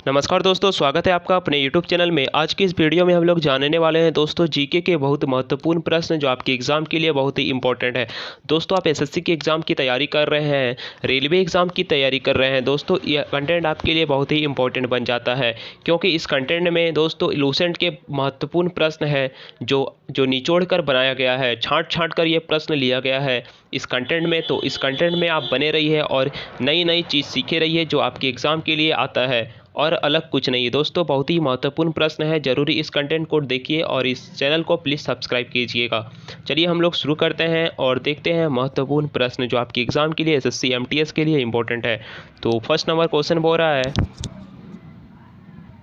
नमस्कार दोस्तों, स्वागत है आपका अपने YouTube चैनल में। आज की इस वीडियो में हम लोग जानने वाले हैं दोस्तों जीके के बहुत महत्वपूर्ण प्रश्न जो आपके एग्ज़ाम के लिए बहुत ही इंपॉर्टेंट है। दोस्तों आप एसएससी की एग्ज़ाम की तैयारी कर रहे हैं, रेलवे एग्ज़ाम की तैयारी कर रहे हैं दोस्तों, यह कंटेंट आपके लिए बहुत ही इंपॉर्टेंट बन जाता है, क्योंकि इस कंटेंट में दोस्तों लूसेंट के महत्वपूर्ण प्रश्न है जो जो निचोड़ कर बनाया गया है, छाँट कर ये प्रश्न लिया गया है इस कंटेंट में। तो इस कंटेंट में आप बने रहिए और नई चीज़ सीखे रहिए जो आपके एग्ज़ाम के लिए आता है और अलग कुछ नहीं है दोस्तों। बहुत ही महत्वपूर्ण प्रश्न है, ज़रूरी इस कंटेंट को देखिए और इस चैनल को प्लीज़ सब्सक्राइब कीजिएगा। चलिए हम लोग शुरू करते हैं और देखते हैं महत्वपूर्ण प्रश्न जो आपके एग्ज़ाम के लिए एसएससी एमटीएस के लिए इंपॉर्टेंट है। तो फर्स्ट नंबर क्वेश्चन बोल रहा है,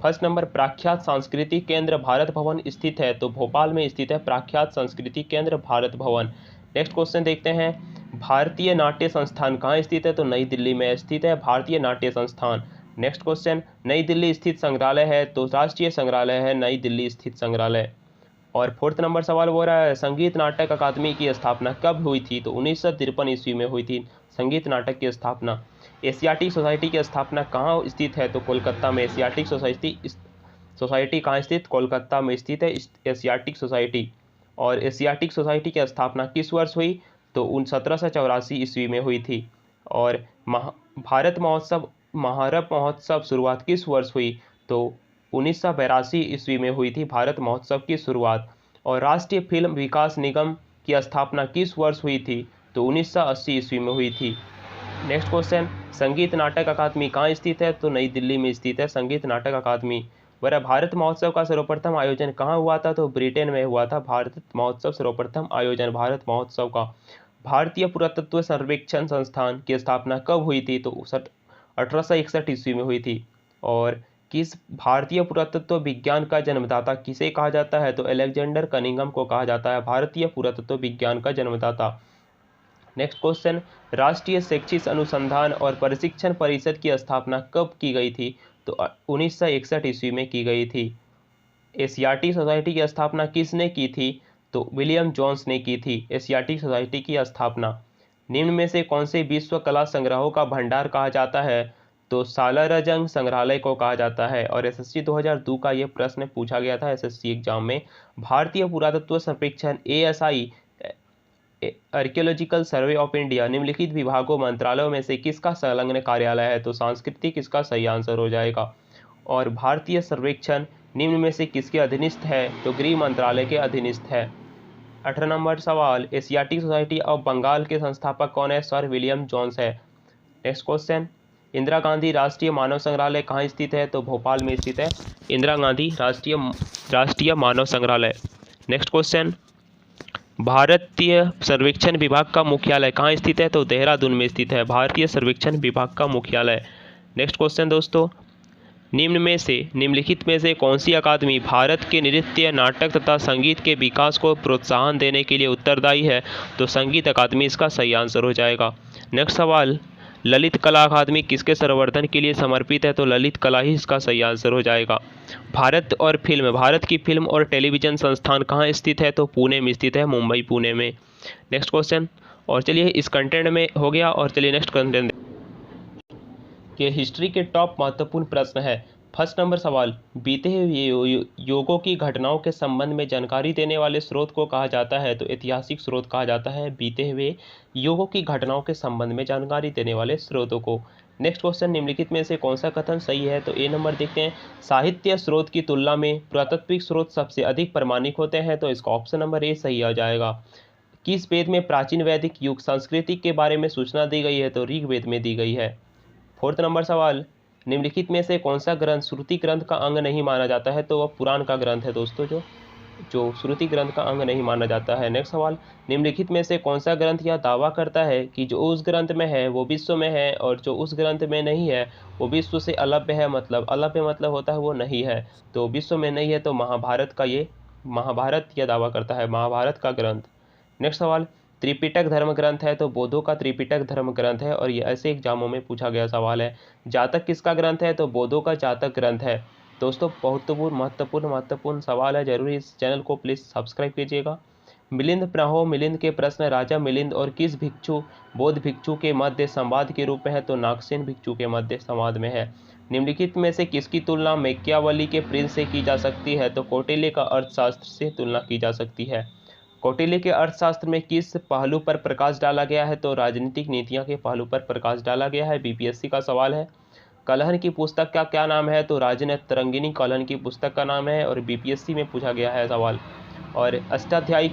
फर्स्ट नंबर, प्रख्यात सांस्कृतिक केंद्र भारत भवन स्थित है? तो भोपाल में स्थित है प्रख्यात सांस्कृतिक केंद्र भारत भवन। नेक्स्ट क्वेश्चन देखते हैं, भारतीय नाट्य संस्थान कहाँ स्थित है? तो नई दिल्ली में स्थित है भारतीय नाट्य संस्थान। नेक्स्ट क्वेश्चन, नई दिल्ली स्थित संग्रहालय है? तो राष्ट्रीय संग्रहालय है नई दिल्ली स्थित संग्रहालय। और फोर्थ नंबर सवाल बोल रहा है, संगीत नाटक अकादमी की स्थापना कब हुई थी? तो 1953 ईस्वी में हुई थी संगीत नाटक की स्थापना। एशियाटिक सोसाइटी की स्थापना कहाँ स्थित है? तो कोलकाता में। एशियाटिक सोसाइटी कहाँ स्थित? कोलकाता में स्थित है एशियाटिक सोसाइटी। और एशियाटिक सोसाइटी की स्थापना किस वर्ष हुई? तो 1784 ईस्वी में हुई थी। और भारत महोत्सव शुरुआत किस वर्ष हुई? तो 1982 ईस्वी में हुई थी भारत महोत्सव की शुरुआत। और राष्ट्रीय फिल्म विकास निगम की स्थापना किस वर्ष हुई थी? तो 1980 ईस्वी में हुई थी। नेक्स्ट क्वेश्चन, संगीत नाटक अकादमी कहाँ स्थित है? तो नई दिल्ली में स्थित है संगीत नाटक अकादमी। वह भारत महोत्सव का सर्वप्रथम आयोजन कहाँ हुआ था? तो ब्रिटेन में हुआ था भारत महोत्सव सर्वप्रथम आयोजन भारत महोत्सव का। भारतीय पुरातत्व सर्वेक्षण संस्थान की स्थापना कब हुई थी? तो 1861 ईस्वी में हुई थी। और किस भारतीय पुरातत्व विज्ञान का जन्मदाता किसे कहा जाता है? तो अलेक्जेंडर कनिंघम को कहा जाता है भारतीय पुरातत्व विज्ञान का जन्मदाता। नेक्स्ट क्वेश्चन, राष्ट्रीय शैक्षिक अनुसंधान और प्रशिक्षण परिषद की स्थापना कब की गई थी? तो 1961 ईस्वी में की गई थी। एशियाटिक सोसाइटी की स्थापना किसने की थी? तो विलियम जोन्स ने की थी एशियाटिक सोसाइटी की स्थापना। निम्न में से कौन से विश्व कला संग्रहों का भंडार कहा जाता है? तो सालारजंग संग्रहालय को कहा जाता है। और एसएससी 2002 का यह प्रश्न पूछा गया था एसएससी एग्जाम में। भारतीय पुरातत्व सर्वेक्षण ASI archaeological survey of India निम्नलिखित विभागों मंत्रालयों में से किसका संलग्न कार्यालय है? तो सांस्कृतिक इसका सही आंसर हो जाएगा। और भारतीय सर्वेक्षण निम्न में से किसके अधीनस्थ है? तो गृह मंत्रालय के अधीनस्थ है। 18 नंबर सवाल, एशियाटिक सोसाइटी ऑफ बंगाल के संस्थापक कौन है? सर विलियम जोन्स है। नेक्स्ट क्वेश्चन, इंदिरा गांधी राष्ट्रीय मानव संग्रहालय कहाँ स्थित है? तो भोपाल में स्थित है इंदिरा गांधी राष्ट्रीय मानव संग्रहालय। नेक्स्ट क्वेश्चन, भारतीय सर्वेक्षण विभाग का मुख्यालय कहाँ स्थित है? तो देहरादून में स्थित है भारतीय सर्वेक्षण विभाग का मुख्यालय। नेक्स्ट क्वेश्चन दोस्तों, निम्नलिखित में से कौन सी अकादमी भारत के नृत्य, नाटक तथा संगीत के विकास को प्रोत्साहन देने के लिए उत्तरदायी है? तो संगीत अकादमी इसका सही आंसर हो जाएगा। नेक्स्ट सवाल, ललित कला अकादमी किसके संवर्धन के लिए समर्पित है? तो ललित कला ही इसका सही आंसर हो जाएगा। भारत की फिल्म और टेलीविज़न संस्थान कहाँ स्थित है? तो पुणे में स्थित है, मुंबई पुणे में। नेक्स्ट क्वेश्चन, और चलिए इस कंटेंट में हो गया और चलिए नेक्स्ट कंटेंट के हिस्ट्री के टॉप महत्वपूर्ण प्रश्न है। फर्स्ट नंबर सवाल, बीते हुए योगों की घटनाओं के संबंध में जानकारी देने वाले स्रोत को कहा जाता है? तो ऐतिहासिक स्रोत कहा जाता है बीते हुए योगों की घटनाओं के संबंध में जानकारी देने वाले स्रोतों को। नेक्स्ट क्वेश्चन, निम्नलिखित में से कौन सा कथन सही है? तो ए नंबर देखते हैं, साहित्य स्रोत की तुलना में पुरातात्विक स्रोत सबसे अधिक प्रामाणिक होते हैं। तो इसका ऑप्शन नंबर ए सही आ जाएगा। किस वेद में प्राचीन वैदिक युग संस्कृति के बारे में सूचना दी गई है? तो ऋग्वेद में दी गई है। फोर्थ नंबर सवाल, निम्नलिखित में से कौन सा ग्रंथ श्रुति ग्रंथ का अंग नहीं माना जाता है? तो वह पुराण का ग्रंथ है दोस्तों, जो श्रुति ग्रंथ का अंग नहीं माना जाता है। नेक्स्ट सवाल, निम्नलिखित में से कौन सा ग्रंथ यह दावा करता है कि जो उस ग्रंथ में है वो विश्व में है और जो उस ग्रंथ में नहीं है वो विश्व से अलभ्य है? अलभ्य मतलब होता है वो नहीं है, तो विश्व में नहीं है। तो महाभारत यह दावा करता है, महाभारत का ग्रंथ। नेक्स्ट सवाल, त्रिपिटक धर्म ग्रंथ है? तो बौद्धों का त्रिपिटक धर्म ग्रंथ है और ये ऐसे एग्जामों में पूछा गया सवाल है। जातक किसका ग्रंथ है? तो बौद्धों का जातक ग्रंथ है। दोस्तों बहुत महत्वपूर्ण सवाल है, जरूरी इस चैनल को प्लीज़ सब्सक्राइब कीजिएगा। मिलिंद प्रहो मिलिंद के प्रश्न राजा मिलिंद और किस भिक्षु बौद्ध भिक्षु के मध्य संवाद के रूप में है, तो नागसेन भिक्षु के मध्य संवाद में है। निम्नलिखित में से किसकी तुलना मैकियावली के प्रिंस से की जा सकती है, तो कौटिल्य का अर्थशास्त्र से तुलना की जा सकती है। कौटिल्य के अर्थशास्त्र में किस पहलू पर प्रकाश डाला गया है, तो राजनीतिक नीतियां के पहलू पर प्रकाश डाला गया है। बीपीएससी का सवाल है। कलहन की पुस्तक का क्या नाम है, तो राजनीतरंगिनी कलहन की पुस्तक का नाम है और बीपीएससी में पूछा गया है सवाल। और अष्टाध्यायी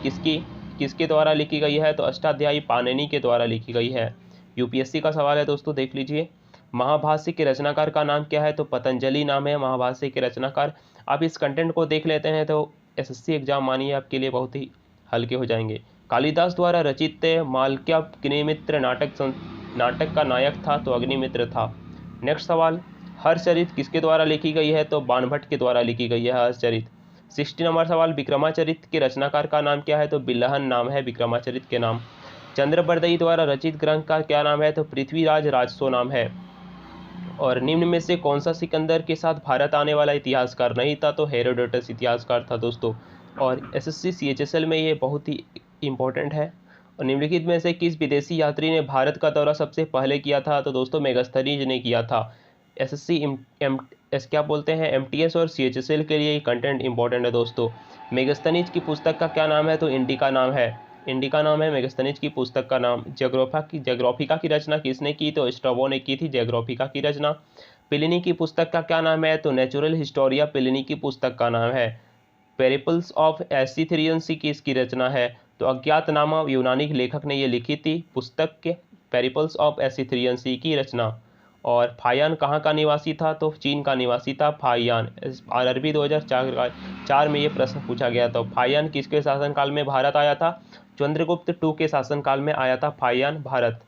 किसके द्वारा लिखी गई है, तो अष्टाध्यायी पाणिनि के द्वारा लिखी गई है। यूपीएससी का सवाल है दोस्तों, देख लीजिए। महाभाष्य के रचनाकार का नाम क्या है, तो पतंजलि नाम है महाभाष्य के रचनाकार। आप इस कंटेंट को देख लेते हैं तो एसएससी एग्जाम मानिए आपके लिए बहुत ही हल्के हो जाएंगे। कालिदास द्वारा रचित माल्यग्निमित्र नाटक का नायक था, तो अग्निमित्र था। नेक्स्ट सवाल, हर्षचरित किसके द्वारा लिखी गई है, तो बाणभट्ट के द्वारा लिखी गई है हर्षचरित। 60 नंबर सवाल, विक्रमाचरित के रचनाकार का नाम क्या है, तो बिल्हन नाम है विक्रमाचरित के नाम। चंद्रबरदई द्वारा रचित ग्रंथ का क्या नाम है, तो पृथ्वीराज राजसो नाम है। और निम्न में से कौन सा सिकंदर के साथ भारत आने वाला इतिहासकार नहीं था, तो हेरोडोटस इतिहासकार था दोस्तों। और एसएससी सीएचएसएल में ये बहुत ही इंपॉर्टेंट है। और निम्नलिखित में से किस विदेशी यात्री ने भारत का दौरा सबसे पहले किया था, तो दोस्तों मेगास्थनीज ने किया था। एसएससी क्या बोलते हैं एमटीएस और सीएचएसएल के लिए कंटेंट इंपॉर्टेंट है दोस्तों। मेगास्थनीज की पुस्तक का क्या नाम है, तो इंडिका नाम है मेगास्थनीज की पुस्तक का नाम। ज्योग्राफिका की रचना किसने की, तो स्ट्रैबो ने की थी ज्योग्राफिका की रचना। प्लिनी की पुस्तक का क्या नाम है, तो नेचुरल हिस्टोरिया प्लिनी की पुस्तक का नाम है। पेरिपल्स ऑफ एसिथरियन सी की इसकी रचना है, तो अज्ञातनामा यूनानी लेखक ने ये लिखी थी पुस्तक के पेरिपल्स ऑफ एसिथरियन सी की रचना। और फायान कहाँ का निवासी था, तो चीन का निवासी था फायान। आरआरबी 2004 में ये प्रश्न पूछा गया था। फायान किसके शासनकाल में भारत आया था, चंद्रगुप्त II के शासनकाल में आया था फायान भारत।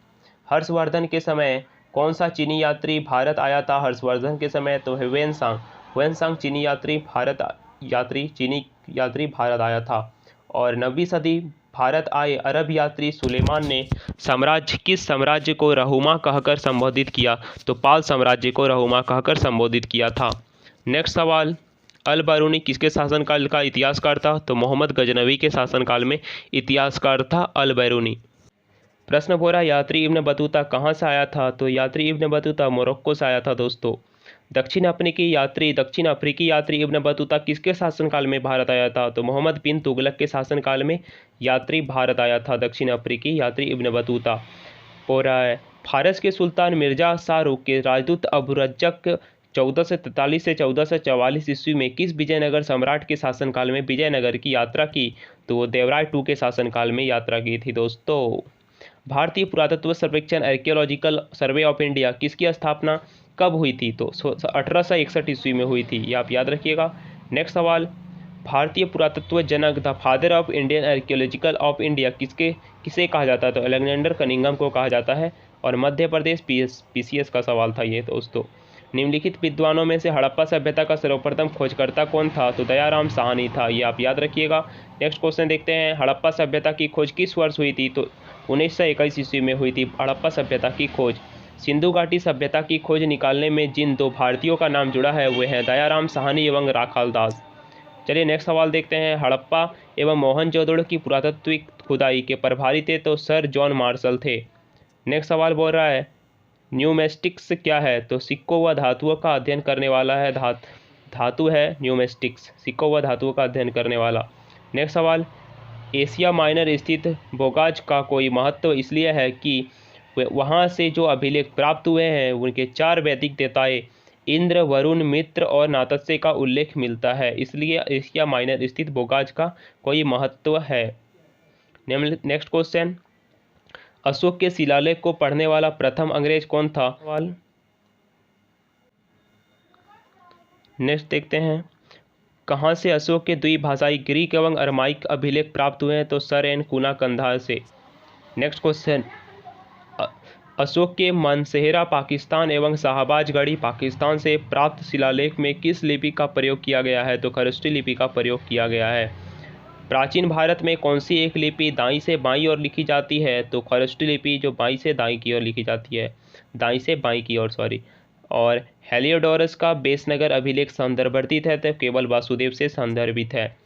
हर्षवर्धन के समय कौन सा चीनी यात्री भारत आया था हर्षवर्धन के समय, तो ह्वेनसांग चीनी यात्री भारत आया था। और 9वीं सदी भारत आए अरब यात्री सुलेमान ने किस साम्राज्य को रहूमा कहकर संबोधित किया, तो पाल साम्राज्य को रहूमा कहकर संबोधित किया था। नेक्स्ट सवाल, अल बरूनी किसके शासनकाल का इतिहासकार था, तो मोहम्मद गजनवी के शासनकाल में इतिहासकार था अल बरूनी। प्रश्न बोला यात्री इब्न बतूता कहाँ से आया था, तो यात्री इब्न बतूता मोरक्को से आया था दोस्तों। दक्षिण अफ्रीकी यात्री इब्न बतूता किसके शासनकाल में भारत आया था, तो मोहम्मद बिन तुगलक के शासनकाल में यात्री भारत आया था दक्षिण अफ्रीकी यात्री इब्न बतूता। और फारस के सुल्तान मिर्जा शाहरुख के राजदूत अबुरज्जक 1443 से 1444 ईस्वी में किस विजयनगर सम्राट के शासनकाल में विजयनगर की यात्रा की, तो वो देवराय II के शासनकाल में यात्रा की थी दोस्तों। भारतीय पुरातत्व सर्वेक्षण आर्कियोलॉजिकल सर्वे ऑफ इंडिया किसकी स्थापना कब हुई थी, तो 1861 ईस्वी में हुई थी, ये आप याद रखिएगा। नेक्स्ट सवाल, भारतीय पुरातत्व जनक the father of Indian archaeological of India किसे कहा जाता है, तो अलेक्जेंडर कनिंघम को कहा जाता है। और मध्य प्रदेश पीसीएस का सवाल था ये दोस्तों। निम्नलिखित विद्वानों में से हड़प्पा सभ्यता का सर्वप्रथम खोजकर्ता कौन था, तो दयाराम साहनी था, ये आप याद रखिएगा। नेक्स्ट क्वेश्चन देखते हैं, हड़प्पा सभ्यता की खोज किस वर्ष हुई थी, तो 1921 ईस्वी में हुई थी हड़प्पा सभ्यता की खोज। सिंधु घाटी सभ्यता की खोज निकालने में जिन 2 भारतीयों का नाम जुड़ा है वे हैं दयाराम साहनी एवं राखाल दास। चलिए नेक्स्ट सवाल देखते हैं, हड़प्पा एवं मोहनजोदड़ो की पुरातात्विक खुदाई के प्रभारी थे, तो सर जॉन मार्शल थे। नेक्स्ट सवाल बोल रहा है न्यूमेस्टिक्स क्या है, तो सिक्कों व धातुओं का अध्ययन करने वाला है धातु है न्यूमेस्टिक्स, सिक्कों व धातुओं का अध्ययन करने वाला। नेक्स्ट सवाल, एशिया माइनर स्थित बोगाज का कोई महत्व इसलिए है कि वहाँ से जो अभिलेख प्राप्त हुए हैं उनके 4 वैदिक देवताएं इंद्र, वरुण, मित्र और नातस्य का उल्लेख मिलता है, इसलिए एशिया माइनर स्थित बोगाज का कोई महत्व है। नेक्स्ट क्वेश्चन, अशोक के शिलालेख को पढ़ने वाला प्रथम अंग्रेज कौन था। नेक्स्ट देखते हैं, कहाँ से अशोक के द्विभाषाई ग्रीक एवं अरमाइक अभिलेख प्राप्त हुए हैं, तो सर एन कूना कंधार से। नेक्स्ट क्वेश्चन, अशोक के मानसेहरा पाकिस्तान एवं शाहबाजगढ़ी पाकिस्तान से प्राप्त शिलालेख में किस लिपि का प्रयोग किया गया है, तो खरष्टी लिपि का प्रयोग किया गया है। प्राचीन भारत में कौन सी एक लिपि दाईं से बाईं ओर लिखी जाती है, तो खरष्टी लिपि जो बाईं से दाईं की ओर लिखी जाती है, दाईं से बाईं की ओर सॉरी। और हेलियोडोरस का बेसनगर अभिलेख संदर्भित है, तो केवल वासुदेव से संदर्भित है।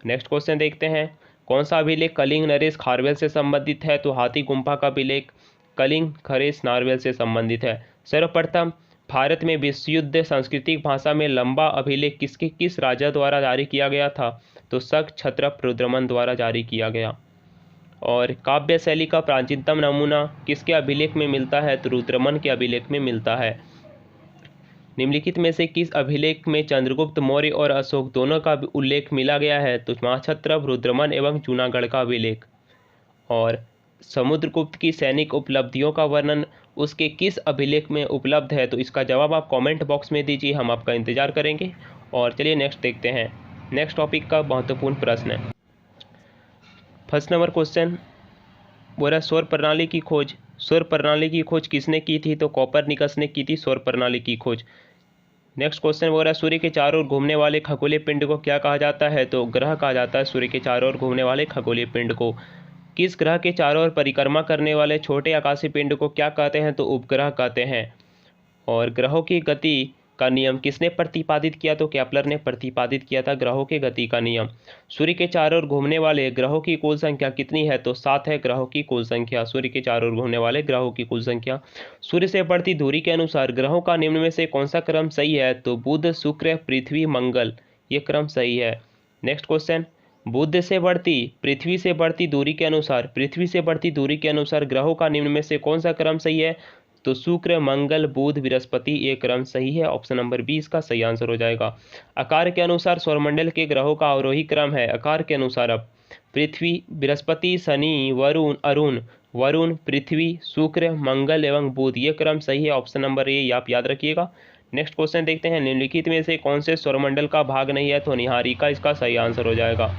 नेक्स्ट क्वेश्चन देखते हैं, कौन सा अभिलेख कलिंग नरेश खारवेल से संबंधित है? तो हाथी गुम्फा का अभिलेख कलिंग खरेश नारवेल से संबंधित है। सर्वप्रथम भारत में विश्व युद्ध सांस्कृतिक भाषा में लंबा अभिलेख किस राजा द्वारा जारी किया गया था? तो शक क्षत्रप रुद्रमन द्वारा जारी किया गया। और काव्य शैली का प्राचीनतम नमूना किसके अभिलेख में मिलता है? तो रुद्रमन के अभिलेख में मिलता है। निम्नलिखित में से किस अभिलेख में चंद्रगुप्त मौर्य और अशोक दोनों का उल्लेख मिला गया है? तो महाक्षत्रप, रुद्रमन एवं जूनागढ़ का अभिलेख। और समुद्रगुप्त की सैनिक उपलब्धियों का वर्णन उसके किस अभिलेख में उपलब्ध है? तो इसका जवाब आप कमेंट बॉक्स में दीजिए, हम आपका इंतजार करेंगे। और चलिए नेक्स्ट देखते हैं। नेक्स्ट टॉपिक का महत्वपूर्ण प्रश्न है। फर्स्ट नंबर क्वेश्चन बोल रहा सौर प्रणाली की खोज। सौर प्रणाली की खोज किसने की थी? तो कोपरनिकस ने की थी सौर प्रणाली की खोज। नेक्स्ट क्वेश्चन बोल रहा है सूर्य के चारों ओर घूमने वाले खगोलीय पिंड को क्या कहा जाता है? तो ग्रह कहा जाता है सूर्य के चारों ओर घूमने वाले खगोलीय पिंड को। किस ग्रह के चारों ओर परिक्रमा करने वाले छोटे आकाशीय पिंड को क्या कहते हैं? तो उपग्रह कहते हैं। और ग्रहों की गति का नियम किसने प्रतिपादित किया? तो केपलर ने प्रतिपादित किया था ग्रहों की गति का नियम। सूर्य के चारों ओर घूमने वाले ग्रहों की कुल संख्या कितनी है? तो 7 है ग्रहों की कुल संख्या। सूर्य के चारों ओर घूमने वाले ग्रहों की कुल संख्या। सूर्य से बढ़ती दूरी के अनुसार ग्रहों का निम्न में से कौन सा क्रम सही है? तो बुध, शुक्र, पृथ्वी, मंगल, ये क्रम सही है। नेक्स्ट क्वेश्चन बुध से बढ़ती पृथ्वी से बढ़ती दूरी के अनुसार ग्रहों का निम्न में से कौन सा क्रम सही है? तो शुक्र, मंगल, बुध, बृहस्पति, ये क्रम सही है। ऑप्शन नंबर 20 का सही आंसर हो जाएगा। आकार के अनुसार सौरमंडल के ग्रहों का अवरोही क्रम है। आकार के अनुसार अब पृथ्वी, बृहस्पति, शनि, वरुण, पृथ्वी, शुक्र, मंगल एवं बुध, ये क्रम सही है। ऑप्शन नंबर ए आप याद रखिएगा। नेक्स्ट क्वेश्चन देखते हैं निम्नलिखित में से कौन से सौरमंडल का भाग नहीं है? तो निहारिका इसका सही आंसर हो जाएगा।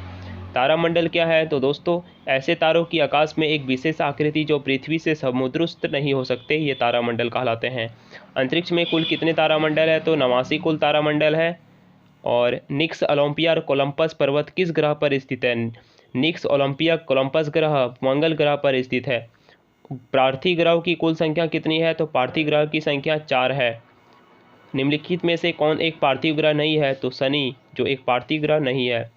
तारामंडल क्या है? तो दोस्तों ऐसे तारों की आकाश में एक विशेष आकृति जो पृथ्वी से समुद्रस्थ नहीं हो सकते, ये तारामंडल कहलाते हैं। अंतरिक्ष में कुल कितने तारामंडल है? तो 89 कुल तारामंडल है। और निक्स, ओलंपिया और कोलंबस पर्वत किस ग्रह पर स्थित है? निक्स, ओलंपिया, कोलंबस ग्रह मंगल ग्रह पर स्थित है। पार्थिव ग्रहों की कुल संख्या कितनी है? तो पार्थिव ग्रह की संख्या 4 है। निम्नलिखित में से कौन एक पार्थिव ग्रह नहीं है? तो शनि जो एक पार्थिव ग्रह नहीं है।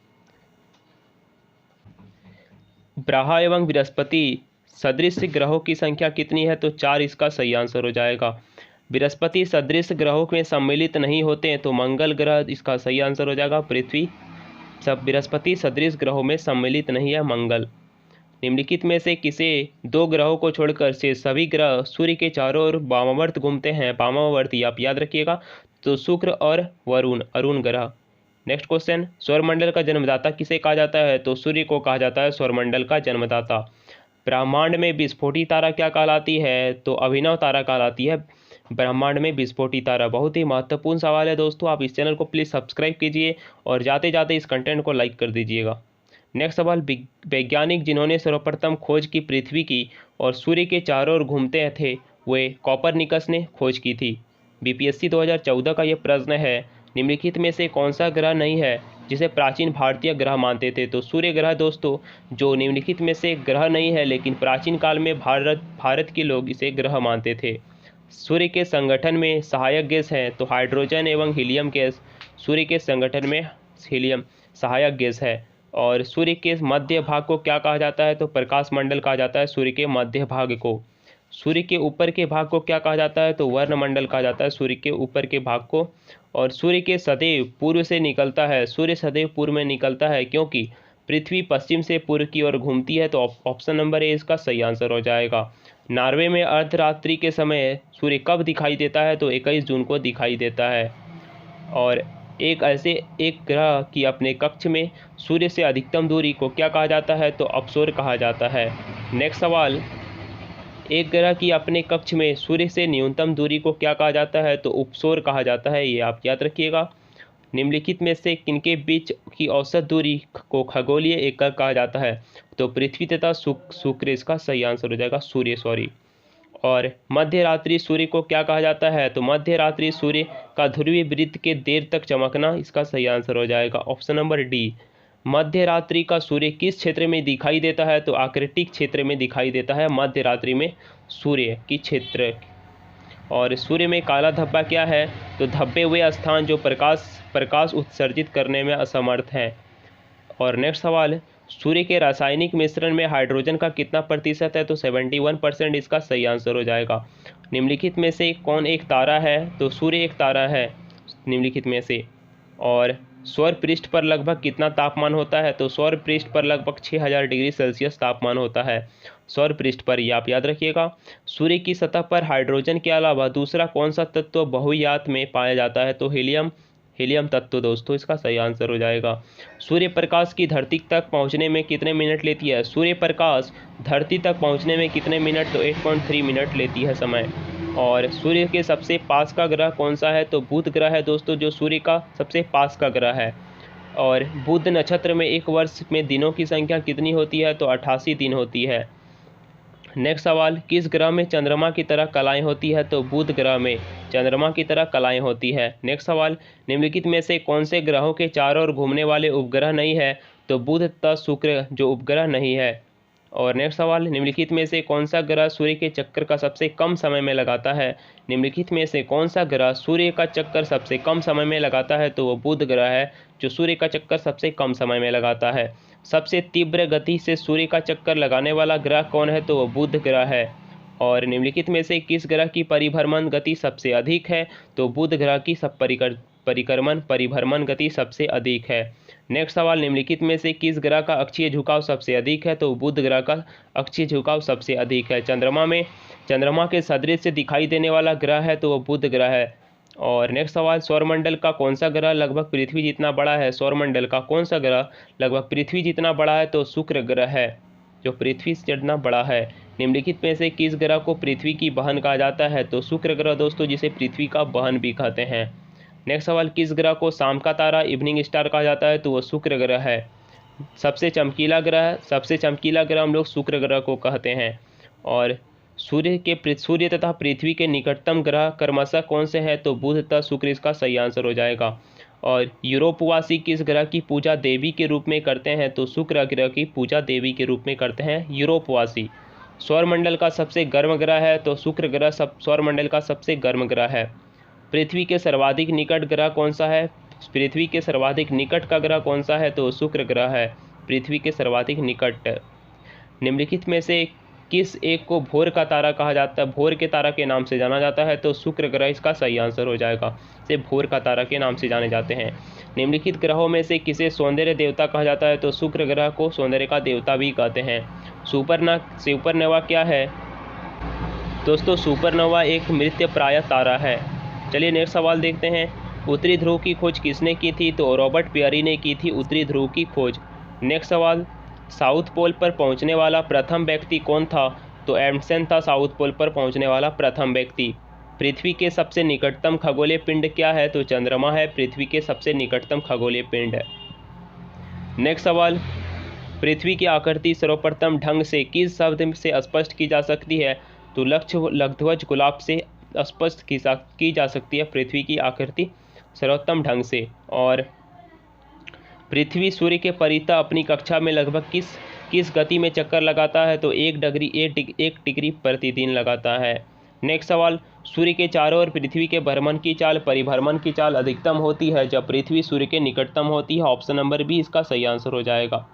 ब्रहा एवं बृहस्पति सदृश ग्रहों की संख्या कितनी है? तो 4 इसका सही आंसर हो जाएगा। बृहस्पति सदृश ग्रहों में सम्मिलित नहीं होते हैं, तो मंगल ग्रह इसका सही आंसर हो जाएगा। पृथ्वी सब बृहस्पति सदृश ग्रहों में सम्मिलित नहीं है मंगल। निम्नलिखित में से किसे 2 ग्रहों को छोड़कर से सभी ग्रह सूर्य के चारों ओर वामावर्त घूमते हैं? वामावर्ती आप याद रखिएगा। तो शुक्र और वरुण, अरुण ग्रह। नेक्स्ट क्वेश्चन सौरमंडल का जन्मदाता किसे कहा जाता है? तो सूर्य को कहा जाता है सौरमंडल का जन्मदाता। ब्रह्मांड में विस्फोटी तारा क्या कहलाती है? तो अभिनव तारा कहलाती है। ब्रह्मांड में विस्फोटी तारा बहुत ही महत्वपूर्ण सवाल है दोस्तों। आप इस चैनल को प्लीज़ सब्सक्राइब कीजिए और जाते जाते इस कंटेंट को लाइक कर दीजिएगा। नेक्स्ट सवाल वैज्ञानिक जिन्होंने सर्वप्रथम खोज की पृथ्वी की और सूर्य के चारों ओर घूमते थे वे कोपरनिकस ने खोज की थी। बीपीएससी 2014 का ये प्रश्न है। निम्नलिखित में से कौन सा ग्रह नहीं है जिसे प्राचीन भारतीय ग्रह मानते थे? तो सूर्य ग्रह दोस्तों जो निम्नलिखित में से ग्रह नहीं है, लेकिन प्राचीन काल में भारत के लोग इसे ग्रह मानते थे। सूर्य के संगठन में सहायक गैस हैं, तो हाइड्रोजन एवं हीलियम गैस सूर्य के संगठन में हीलियम सहायक गैस है। और सूर्य के मध्य भाग को क्या कहा जाता है? तो प्रकाश मंडल कहा जाता है सूर्य के मध्य भाग को। सूर्य के ऊपर के भाग को क्या कहा जाता है? तो वर्णमंडल कहा जाता है सूर्य के ऊपर के भाग को। और सूर्य के सदैव पूर्व से निकलता है। सूर्य सदैव पूर्व में निकलता है क्योंकि पृथ्वी पश्चिम से पूर्व की ओर घूमती है। तो ऑप्शन नंबर ए इसका सही आंसर हो जाएगा। नॉर्वे में अर्धरात्रि के समय सूर्य कब दिखाई देता है? तो 21 जून को दिखाई देता है। और एक ग्रह की अपने कक्ष में सूर्य से अधिकतम दूरी को क्या कहा जाता है? तो अपसौर कहा जाता है। नेक्स्ट सवाल एक ग्रह की अपने कक्ष में सूर्य से न्यूनतम दूरी को क्या कहा जाता है? तो उपसौर कहा जाता है, ये आप याद रखिएगा। निम्नलिखित में से किनके बीच की औसत दूरी को खगोलीय एकक कहा जाता है? तो पृथ्वी तथा शुक्र इसका सही आंसर हो जाएगा। सूर्य और मध्य रात्रि सूर्य को क्या कहा जाता है? तो मध्य रात्रि सूर्य का ध्रुवीय वृत्त के देर तक चमकना इसका सही आंसर हो जाएगा। Option number D. मध्य रात्रि का सूर्य किस क्षेत्र में दिखाई देता है? तो आर्कटिक क्षेत्र में दिखाई देता है मध्य रात्रि में सूर्य की क्षेत्र। और सूर्य में काला धब्बा क्या है? तो धब्बे हुए स्थान जो प्रकाश उत्सर्जित करने में असमर्थ हैं। और नेक्स्ट सवाल, सूर्य के रासायनिक मिश्रण में हाइड्रोजन का कितना प्रतिशत है? तो 71% इसका सही आंसर हो जाएगा। निम्नलिखित में से कौन एक तारा है? तो सूर्य एक तारा है निम्नलिखित में से। और सौर पृष्ठ पर लगभग कितना तापमान होता है? तो सौर पृष्ठ पर लगभग 6000 डिग्री सेल्सियस तापमान होता है सौर पृष्ठ पर, ये आप याद रखिएगा। सूर्य की सतह पर हाइड्रोजन के अलावा दूसरा कौन सा तत्व बहुयात में पाया जाता है? तो हीलियम तत्व दोस्तों इसका सही आंसर हो जाएगा। सूर्य प्रकाश की धरती तक पहुंचने में कितने मिनट लेती है? सूर्य प्रकाश धरती तक पहुंचने में कितने मिनट? तो 8.3 मिनट लेती है समय। और सूर्य के सबसे पास का ग्रह कौन सा है? तो बुध ग्रह है दोस्तों, जो सूर्य का सबसे पास का ग्रह है। और बुध नक्षत्र में एक वर्ष में दिनों की संख्या कितनी होती है? तो 88 दिन होती है। नेक्स्ट सवाल, किस ग्रह में चंद्रमा की तरह कलाएं होती है? तो बुध ग्रह में चंद्रमा की तरह कलाएं होती है। नेक्स्ट सवाल, निम्नलिखित में से कौन से ग्रहों के चारों ओर घूमने वाले उपग्रह नहीं है? तो बुध तथा शुक्र जो उपग्रह नहीं है। और नेक्स्ट सवाल, निम्नलिखित में से कौन सा ग्रह सूर्य के चक्कर का सबसे कम समय में लगाता है? निम्नलिखित में से कौन सा ग्रह सूर्य का चक्कर सबसे कम समय में लगाता है? तो वो बुध ग्रह है, जो सूर्य का चक्कर सबसे कम समय में लगाता है। सबसे तीव्र गति से सूर्य का चक्कर लगाने वाला ग्रह कौन है? तो वो बुध ग्रह है। और निम्नलिखित में से किस ग्रह की परिभ्रमण गति सबसे अधिक है? तो बुध ग्रह की परिभ्रमण गति सबसे अधिक है। नेक्स्ट सवाल, निम्नलिखित में से किस ग्रह का अक्षीय झुकाव सबसे अधिक है? तो बुध ग्रह का अक्षीय झुकाव सबसे अधिक है। चंद्रमा के सदृश दिखाई देने वाला ग्रह है तो वो बुध ग्रह है। और नेक्स्ट सवाल, सौरमंडल का कौन सा ग्रह लगभग पृथ्वी जितना बड़ा है? सौरमंडल का कौन सा ग्रह लगभग पृथ्वी जितना बड़ा है? तो शुक्र ग्रह है, जो पृथ्वी से जितना बड़ा है। निम्नलिखित में से किस ग्रह को पृथ्वी की बहन कहा जाता है? तो शुक्र ग्रह दोस्तों, जिसे पृथ्वी का बहन भी कहते हैं। नेक्स्ट सवाल, किस ग्रह को शाम का तारा इवनिंग स्टार कहा जाता है? तो वो शुक्र ग्रह है। सबसे चमकीला ग्रह हम लोग शुक्र ग्रह को कहते हैं। और सूर्य तथा पृथ्वी के निकटतम ग्रह क्रमशः कौन से हैं? तो बुध तथा शुक्र इसका सही आंसर हो जाएगा। और यूरोपवासी किस ग्रह की पूजा देवी के रूप में करते हैं? तो शुक्र ग्रह की पूजा देवी के रूप में करते हैं यूरोपवासी। सौरमंडल का सबसे गर्म ग्रह है? तो शुक्र ग्रह सौरमंडल का सबसे गर्म ग्रह है। पृथ्वी के सर्वाधिक निकट ग्रह कौन सा है? पृथ्वी के सर्वाधिक निकट का ग्रह कौन सा है? तो शुक्र ग्रह है, पृथ्वी के सर्वाधिक निकट। निम्नलिखित में से किस एक को भोर का तारा कहा जाता है? भोर के तारा के नाम से जाना जाता है तो शुक्र ग्रह इसका सही आंसर हो जाएगा। इसे भोर का तारा के नाम से जाने जाते हैं। निम्नलिखित ग्रहों में से किसे सौंदर्य देवता कहा जाता है? तो शुक्र ग्रह को सौंदर्य का देवता भी कहते हैं। सुपरनोवा क्या है? दोस्तों सुपरनोवा एक मृतप्राय तारा है। चलिए नेक्स्ट सवाल देखते हैं। उत्तरी ध्रुव की खोज किसने की थी? तो रॉबर्ट पियरी ने की थी उत्तरी ध्रुव की खोज। नेक्स्ट सवाल, साउथ पोल पर पहुंचने वाला प्रथम व्यक्ति कौन था? तो एम्डसन था साउथ पोल पर पहुंचने वाला प्रथम व्यक्ति। पृथ्वी के सबसे निकटतम खगोलीय पिंड क्या है? तो चंद्रमा है पृथ्वी के सबसे निकटतम खगोलीय पिंड। नेक्स्ट सवाल, पृथ्वी की आकृति सर्वप्रथम ढंग से किस शब्द से स्पष्ट की जा सकती है? तो लक्षध्वज गुलाब से स्पष्ट की जा सकती है पृथ्वी की आकृति सर्वोत्तम ढंग से। और पृथ्वी सूर्य के परितः अपनी कक्षा में लगभग किस गति में चक्कर लगाता है? तो 1 डिग्री प्रतिदिन लगाता है। नेक्स्ट सवाल, सूर्य के चारों ओर पृथ्वी के परिभ्रमण की चाल अधिकतम होती है जब पृथ्वी सूर्य के निकटतम होती है। ऑप्शन नंबर बी इसका सही आंसर हो जाएगा।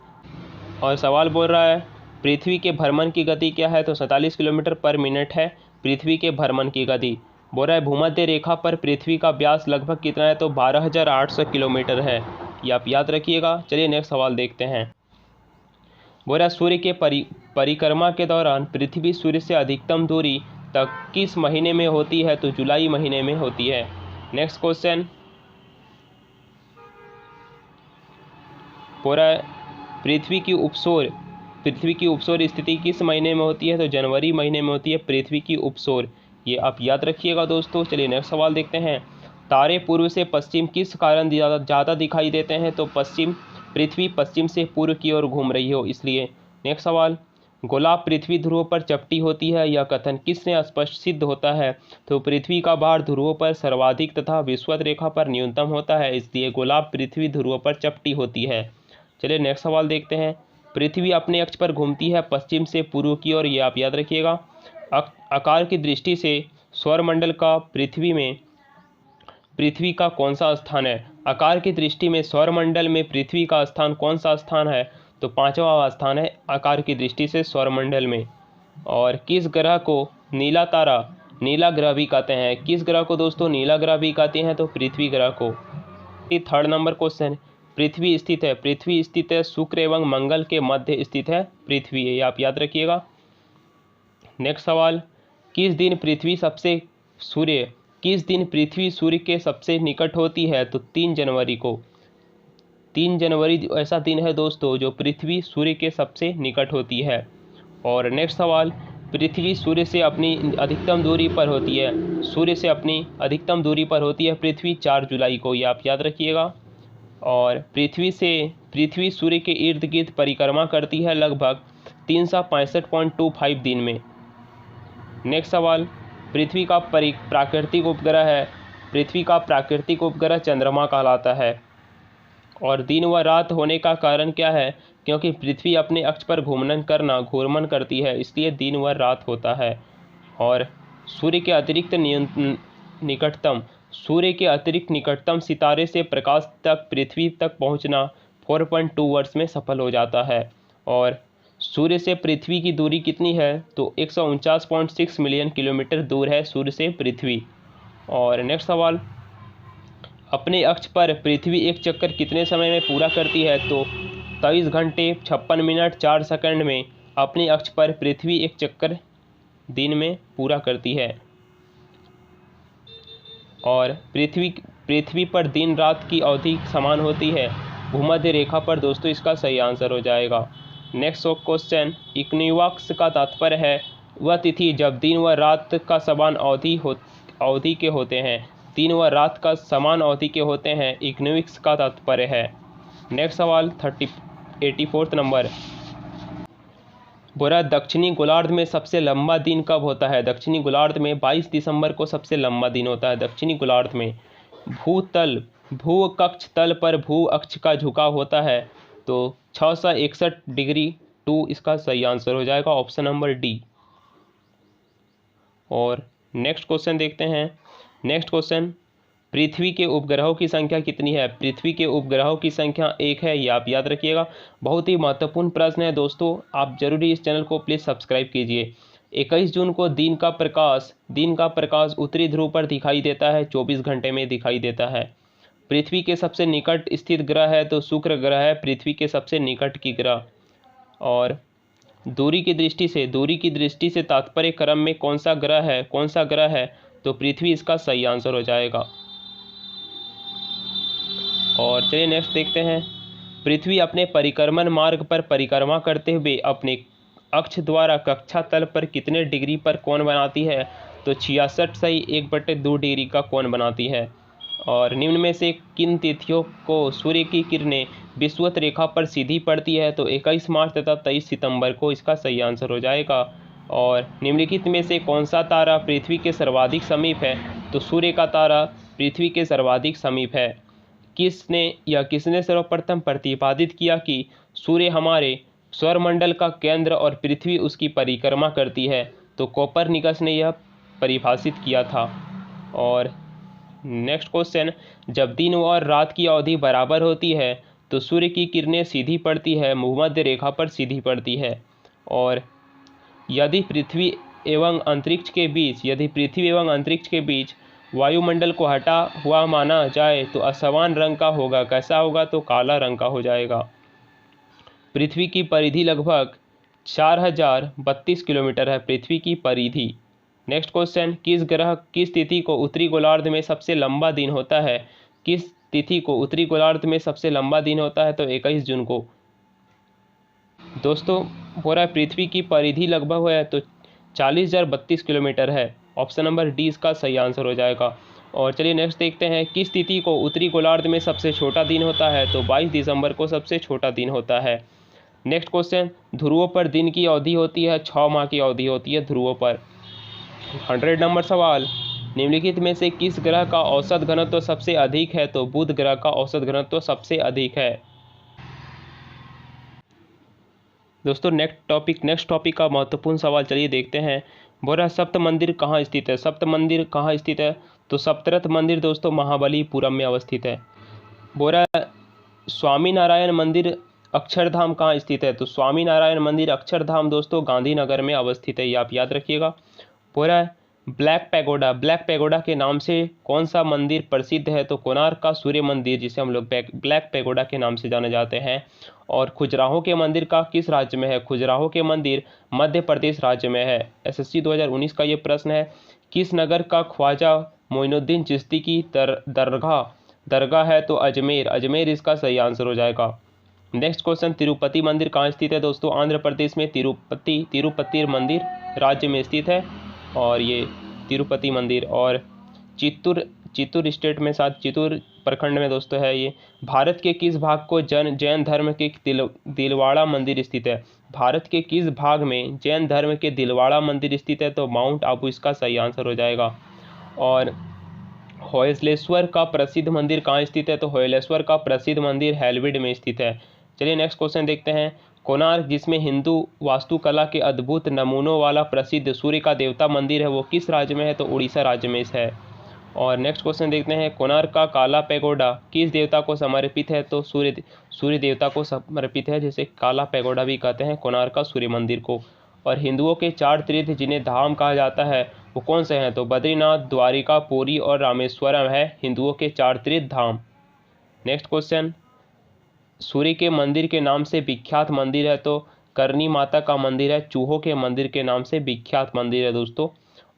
और सवाल बोल रहा है पृथ्वी के भ्रमण की गति क्या है? तो 47 किलोमीटर पर मिनट है पृथ्वी के भ्रमण की गति। बोल रहा है भूमध्य रेखा पर पृथ्वी का व्यास लगभग कितना है? तो 12,800 किलोमीटर है, ये आप याद रखिएगा। चलिए नेक्स्ट सवाल देखते हैं। बोल रहा सूर्य के परिक्रमा के दौरान पृथ्वी सूर्य से अधिकतम दूरी तक किस महीने में होती है? तो जुलाई महीने में होती है। नेक्स्ट क्वेश्चन, बोल रहा है पृथ्वी की उपसौर स्थिति किस महीने में होती है? तो जनवरी महीने में होती है पृथ्वी की उपसौर, ये आप याद रखिएगा दोस्तों। चलिए नेक्स्ट सवाल देखते हैं। तारे पूर्व से पश्चिम किस कारण ज़्यादा दिखाई देते हैं? तो पृथ्वी पश्चिम से पूर्व की ओर घूम रही हो इसलिए। नेक्स्ट सवाल, गोलार्ध पृथ्वी ध्रुवों पर चपटी होती है, यह कथन किससे स्पष्ट सिद्ध होता है? तो पृथ्वी का भार ध्रुवों पर सर्वाधिक तथा विषुवत रेखा पर न्यूनतम होता है, इसलिए गोलार्ध पृथ्वी ध्रुवों पर चपटी होती है। चलिए नेक्स्ट सवाल देखते हैं। पृथ्वी अपने अक्ष पर घूमती है पश्चिम से पूर्व की ओर, ये आप याद रखिएगा। आकार की दृष्टि से सौरमंडल का पृथ्वी का कौन सा स्थान है? आकार की दृष्टि में सौरमंडल में पृथ्वी का स्थान कौन सा स्थान है? तो 5वां स्थान है आकार की दृष्टि से सौरमंडल में। और किस ग्रह को नीला तारा, नीला ग्रह भी कहते हैं? किस ग्रह को दोस्तों नीला ग्रह भी कहते हैं? तो पृथ्वी ग्रह को। 3rd क्वेश्चन, पृथ्वी स्थित है शुक्र एवं मंगल के मध्य स्थित है पृथ्वी, ये आप याद रखिएगा। नेक्स्ट सवाल, किस दिन पृथ्वी सूर्य के सबसे निकट होती है? तो 3 जनवरी को। 3 जनवरी ऐसा दिन है दोस्तों जो पृथ्वी सूर्य के सबसे निकट होती है। और नेक्स्ट सवाल, पृथ्वी सूर्य से अपनी अधिकतम दूरी पर होती है पृथ्वी 4 जुलाई को, ये आप याद रखिएगा। और पृथ्वी सूर्य के इर्द गिर्द परिक्रमा करती है लगभग 365.25 दिन में। नेक्स्ट सवाल, पृथ्वी का प्राकृतिक उपग्रह चंद्रमा कहलाता है। और दिन व रात होने का कारण क्या है? क्योंकि पृथ्वी अपने अक्ष पर घूर्णन करती है, इसलिए दिन व रात होता है। और सूर्य के अतिरिक्त निकटतम सितारे से प्रकाश तक पृथ्वी तक पहुंचना 4.2 वर्ष में सफल हो जाता है। और सूर्य से पृथ्वी की दूरी कितनी है? तो 149.6 मिलियन किलोमीटर दूर है सूर्य से पृथ्वी। और नेक्स्ट सवाल, अपने अक्ष पर पृथ्वी एक चक्कर कितने समय में पूरा करती है? तो 23 घंटे 56 मिनट 4 सेकंड में अपने अक्ष पर पृथ्वी एक चक्कर दिन में पूरा करती है। और पृथ्वी पर दिन रात की अवधि समान होती है भूमध्य रेखा पर दोस्तों, इसका सही आंसर हो जाएगा। नेक्स्ट क्वेश्चन, इक्विनॉक्स का तात्पर्य है वह तिथि जब दिन व रात का समान अवधि के होते हैं। दिन व रात का समान अवधि के होते हैं, इक्विनॉक्स का तात्पर्य है। नेक्स्ट सवाल 84 नंबर, बोला दक्षिणी गोलार्ध में सबसे लंबा दिन कब होता है? दक्षिणी गोलार्ध में 22 दिसंबर को सबसे लंबा दिन होता है दक्षिणी गोलार्ध में। भूकक्ष तल पर भू अक्ष का झुकाव होता है तो 661 डिग्री 2 इसका सही आंसर हो जाएगा, ऑप्शन नंबर डी। और नेक्स्ट क्वेश्चन देखते हैं। नेक्स्ट क्वेश्चन, पृथ्वी के उपग्रहों की संख्या कितनी है? पृथ्वी के उपग्रहों की संख्या 1 है, ये आप याद रखिएगा। बहुत ही महत्वपूर्ण प्रश्न है दोस्तों, आप जरूरी इस चैनल को प्लीज़ सब्सक्राइब कीजिए। 21 जून को दिन का प्रकाश उत्तरी ध्रुव पर दिखाई देता है, 24 घंटे में दिखाई देता है। पृथ्वी के सबसे निकट स्थित ग्रह है तो शुक्र ग्रह है पृथ्वी के सबसे निकट की ग्रह। और दूरी की दृष्टि से तात्पर्य क्रम में कौन सा ग्रह है? तो पृथ्वी इसका सही आंसर हो जाएगा। और चलिए नेक्स्ट देखते हैं। पृथ्वी अपने परिक्रमण मार्ग पर परिक्रमा करते हुए अपने अक्ष द्वारा कक्षा तल पर कितने डिग्री पर कोण बनाती है? तो 66 सही 1/2 डिग्री का कोण बनाती है। और निम्न में से किन तिथियों को सूर्य की किरणें विषुवत रेखा पर सीधी पड़ती है? तो 21 मार्च तथा 23 सितंबर को इसका सही आंसर हो जाएगा। और निम्नलिखित में से कौन सा तारा पृथ्वी के सर्वाधिक समीप है? तो सूर्य का तारा पृथ्वी के सर्वाधिक समीप है। किसने सर्वप्रथम प्रतिपादित किया कि सूर्य हमारे सौरमंडल का केंद्र और पृथ्वी उसकी परिक्रमा करती है? तो कोपरनिकस ने यह परिभाषित किया था। और नेक्स्ट क्वेश्चन, जब दिन और रात की अवधि बराबर होती है तो सूर्य की किरणें सीधी पड़ती है, भूमध्य रेखा पर सीधी पड़ती है। और यदि पृथ्वी एवं अंतरिक्ष के बीच वायुमंडल को हटा हुआ माना जाए तो असमान रंग का होगा, कैसा होगा? तो काला रंग का हो जाएगा। पृथ्वी की परिधि लगभग 4032 किलोमीटर है पृथ्वी की परिधि। नेक्स्ट क्वेश्चन, किस तिथि को उत्तरी गोलार्ध में सबसे लंबा दिन होता है? तो 21 जून को। दोस्तों पूरा पृथ्वी की परिधि लगभग है तो 40,032 किलोमीटर है, ऑप्शन नंबर डी इसका सही आंसर हो जाएगा। और चलिए नेक्स्ट देखते हैं। किस तिथि को उत्तरी गोलार्ध में सबसे छोटा दिन होता है? तो 22 दिसंबर को सबसे छोटा दिन होता है। नेक्स्ट क्वेश्चन, ध्रुवों पर दिन की अवधि होती है 6 माह की अवधि होती है ध्रुवों पर। 100 नंबर सवाल, निम्नलिखित में से किस ग्रह का औसत घनत्व सबसे अधिक है? तो बुध ग्रह का औसत घनत्व सबसे अधिक है। दोस्तों नेक्स्ट टॉपिक का महत्वपूर्ण सवाल चलिए देखते हैं। बोला सप्त मंदिर कहाँ स्थित है? तो सप्तरथ मंदिर दोस्तों महाबलीपुरम में अवस्थित है। बोरा स्वामी नारायण मंदिर अक्षरधाम कहाँ स्थित है? तो स्वामी नारायण मंदिर अक्षरधाम दोस्तों गांधीनगर में अवस्थित है, ये आप याद रखिएगा। बोरा ब्लैक पैगोडा के नाम से कौन सा मंदिर प्रसिद्ध है? तो कोणार्क का सूर्य मंदिर, जिसे हम लोग ब्लैक पैगोडा के नाम से जाने जाते हैं। और खजुराहो के मंदिर का किस राज्य में है? खजुराहो के मंदिर मध्य प्रदेश राज्य में है। एसएससी 2019 का ये प्रश्न है। किस नगर का ख्वाजा मोइनुद्दीन चिश्ती की दरगाह है? तो अजमेर इसका सही आंसर हो जाएगा। नेक्स्ट क्वेश्चन, तिरुपति मंदिर कहाँ स्थित है? दोस्तों आंध्र प्रदेश में तिरुपति मंदिर राज्य में स्थित है, और ये तिरुपति मंदिर और चित्तूर स्टेट में, साथ चित्तूर प्रखंड में दोस्तों है ये। भारत के किस भाग को जैन धर्म के दिलवाड़ा मंदिर स्थित है? भारत के किस भाग में जैन धर्म के दिलवाड़ा मंदिर स्थित है? तो माउंट आबू इसका सही आंसर हो जाएगा। और होयसलेश्वर का प्रसिद्ध मंदिर कहाँ स्थित है? तो होयसलेश्वर का प्रसिद्ध मंदिर हैलविड में स्थित है। चलिए नेक्स्ट क्वेश्चन देखते हैं। कोणार्क, जिसमें हिंदू वास्तुकला के अद्भुत नमूनों वाला प्रसिद्ध सूर्य का देवता मंदिर है, वो किस राज्य में है? तो उड़ीसा राज्य में है। और नेक्स्ट क्वेश्चन देखते हैं। कोणार्क का काला पैगोडा किस देवता को समर्पित है? तो सूर्य देवता को समर्पित है, जिसे काला पैगोडा भी कहते हैं कोणार्क का सूर्य मंदिर को। और हिंदुओं के 4 तीर्थ जिन्हें धाम कहा जाता है वो कौन से हैं? तो बद्रीनाथ, द्वारिका, पुरी और रामेश्वरम है हिंदुओं के 4 तीर्थ धाम। नेक्स्ट क्वेश्चन, सूर्य के मंदिर के नाम से विख्यात मंदिर है? तो करनी माता का मंदिर है, चूहों के मंदिर के नाम से विख्यात मंदिर है दोस्तों।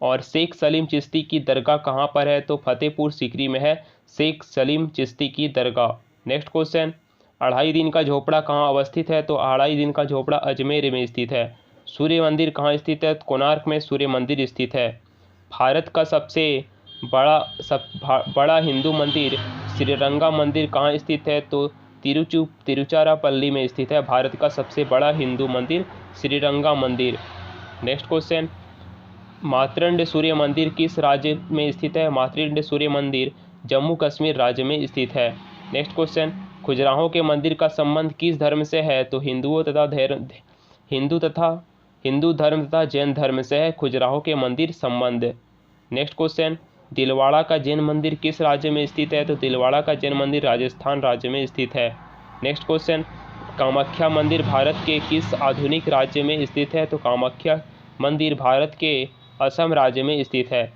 और शेख सलीम चिश्ती की दरगाह कहाँ पर है? तो फतेहपुर सीकरी में है शेख सलीम चिश्ती की दरगाह। नेक्स्ट क्वेश्चन, अढ़ाई दिन का झोपड़ा कहाँ अवस्थित है? तो अढ़ाई दिन का झोपड़ा अजमेर में स्थित है। सूर्य मंदिर कहाँ स्थित है? कोणार्क में सूर्य मंदिर स्थित है। भारत का सबसे बड़ा हिंदू मंदिर श्रीरंगा मंदिर कहाँ स्थित है? तो तिरुचिरापल्ली में स्थित है भारत का सबसे बड़ा हिंदू मंदिर श्रीरंगा मंदिर। नेक्स्ट क्वेश्चन, मातृंड सूर्य मंदिर किस राज्य में स्थित है? मातृंड सूर्य मंदिर जम्मू कश्मीर राज्य में स्थित है। नेक्स्ट क्वेश्चन, खजुराहो के मंदिर का संबंध किस धर्म से है? तो हिंदू धर्म तथा जैन धर्म से है खजुराहो के मंदिर संबंध। नेक्स्ट क्वेश्चन, दिलवाड़ा का जैन मंदिर किस राज्य में स्थित है? तो दिलवाड़ा का जैन मंदिर राजस्थान राज्य में स्थित है। नेक्स्ट क्वेश्चन, कामाख्या मंदिर भारत के किस आधुनिक राज्य में स्थित है? तो कामाख्या मंदिर भारत के असम राज्य में स्थित है।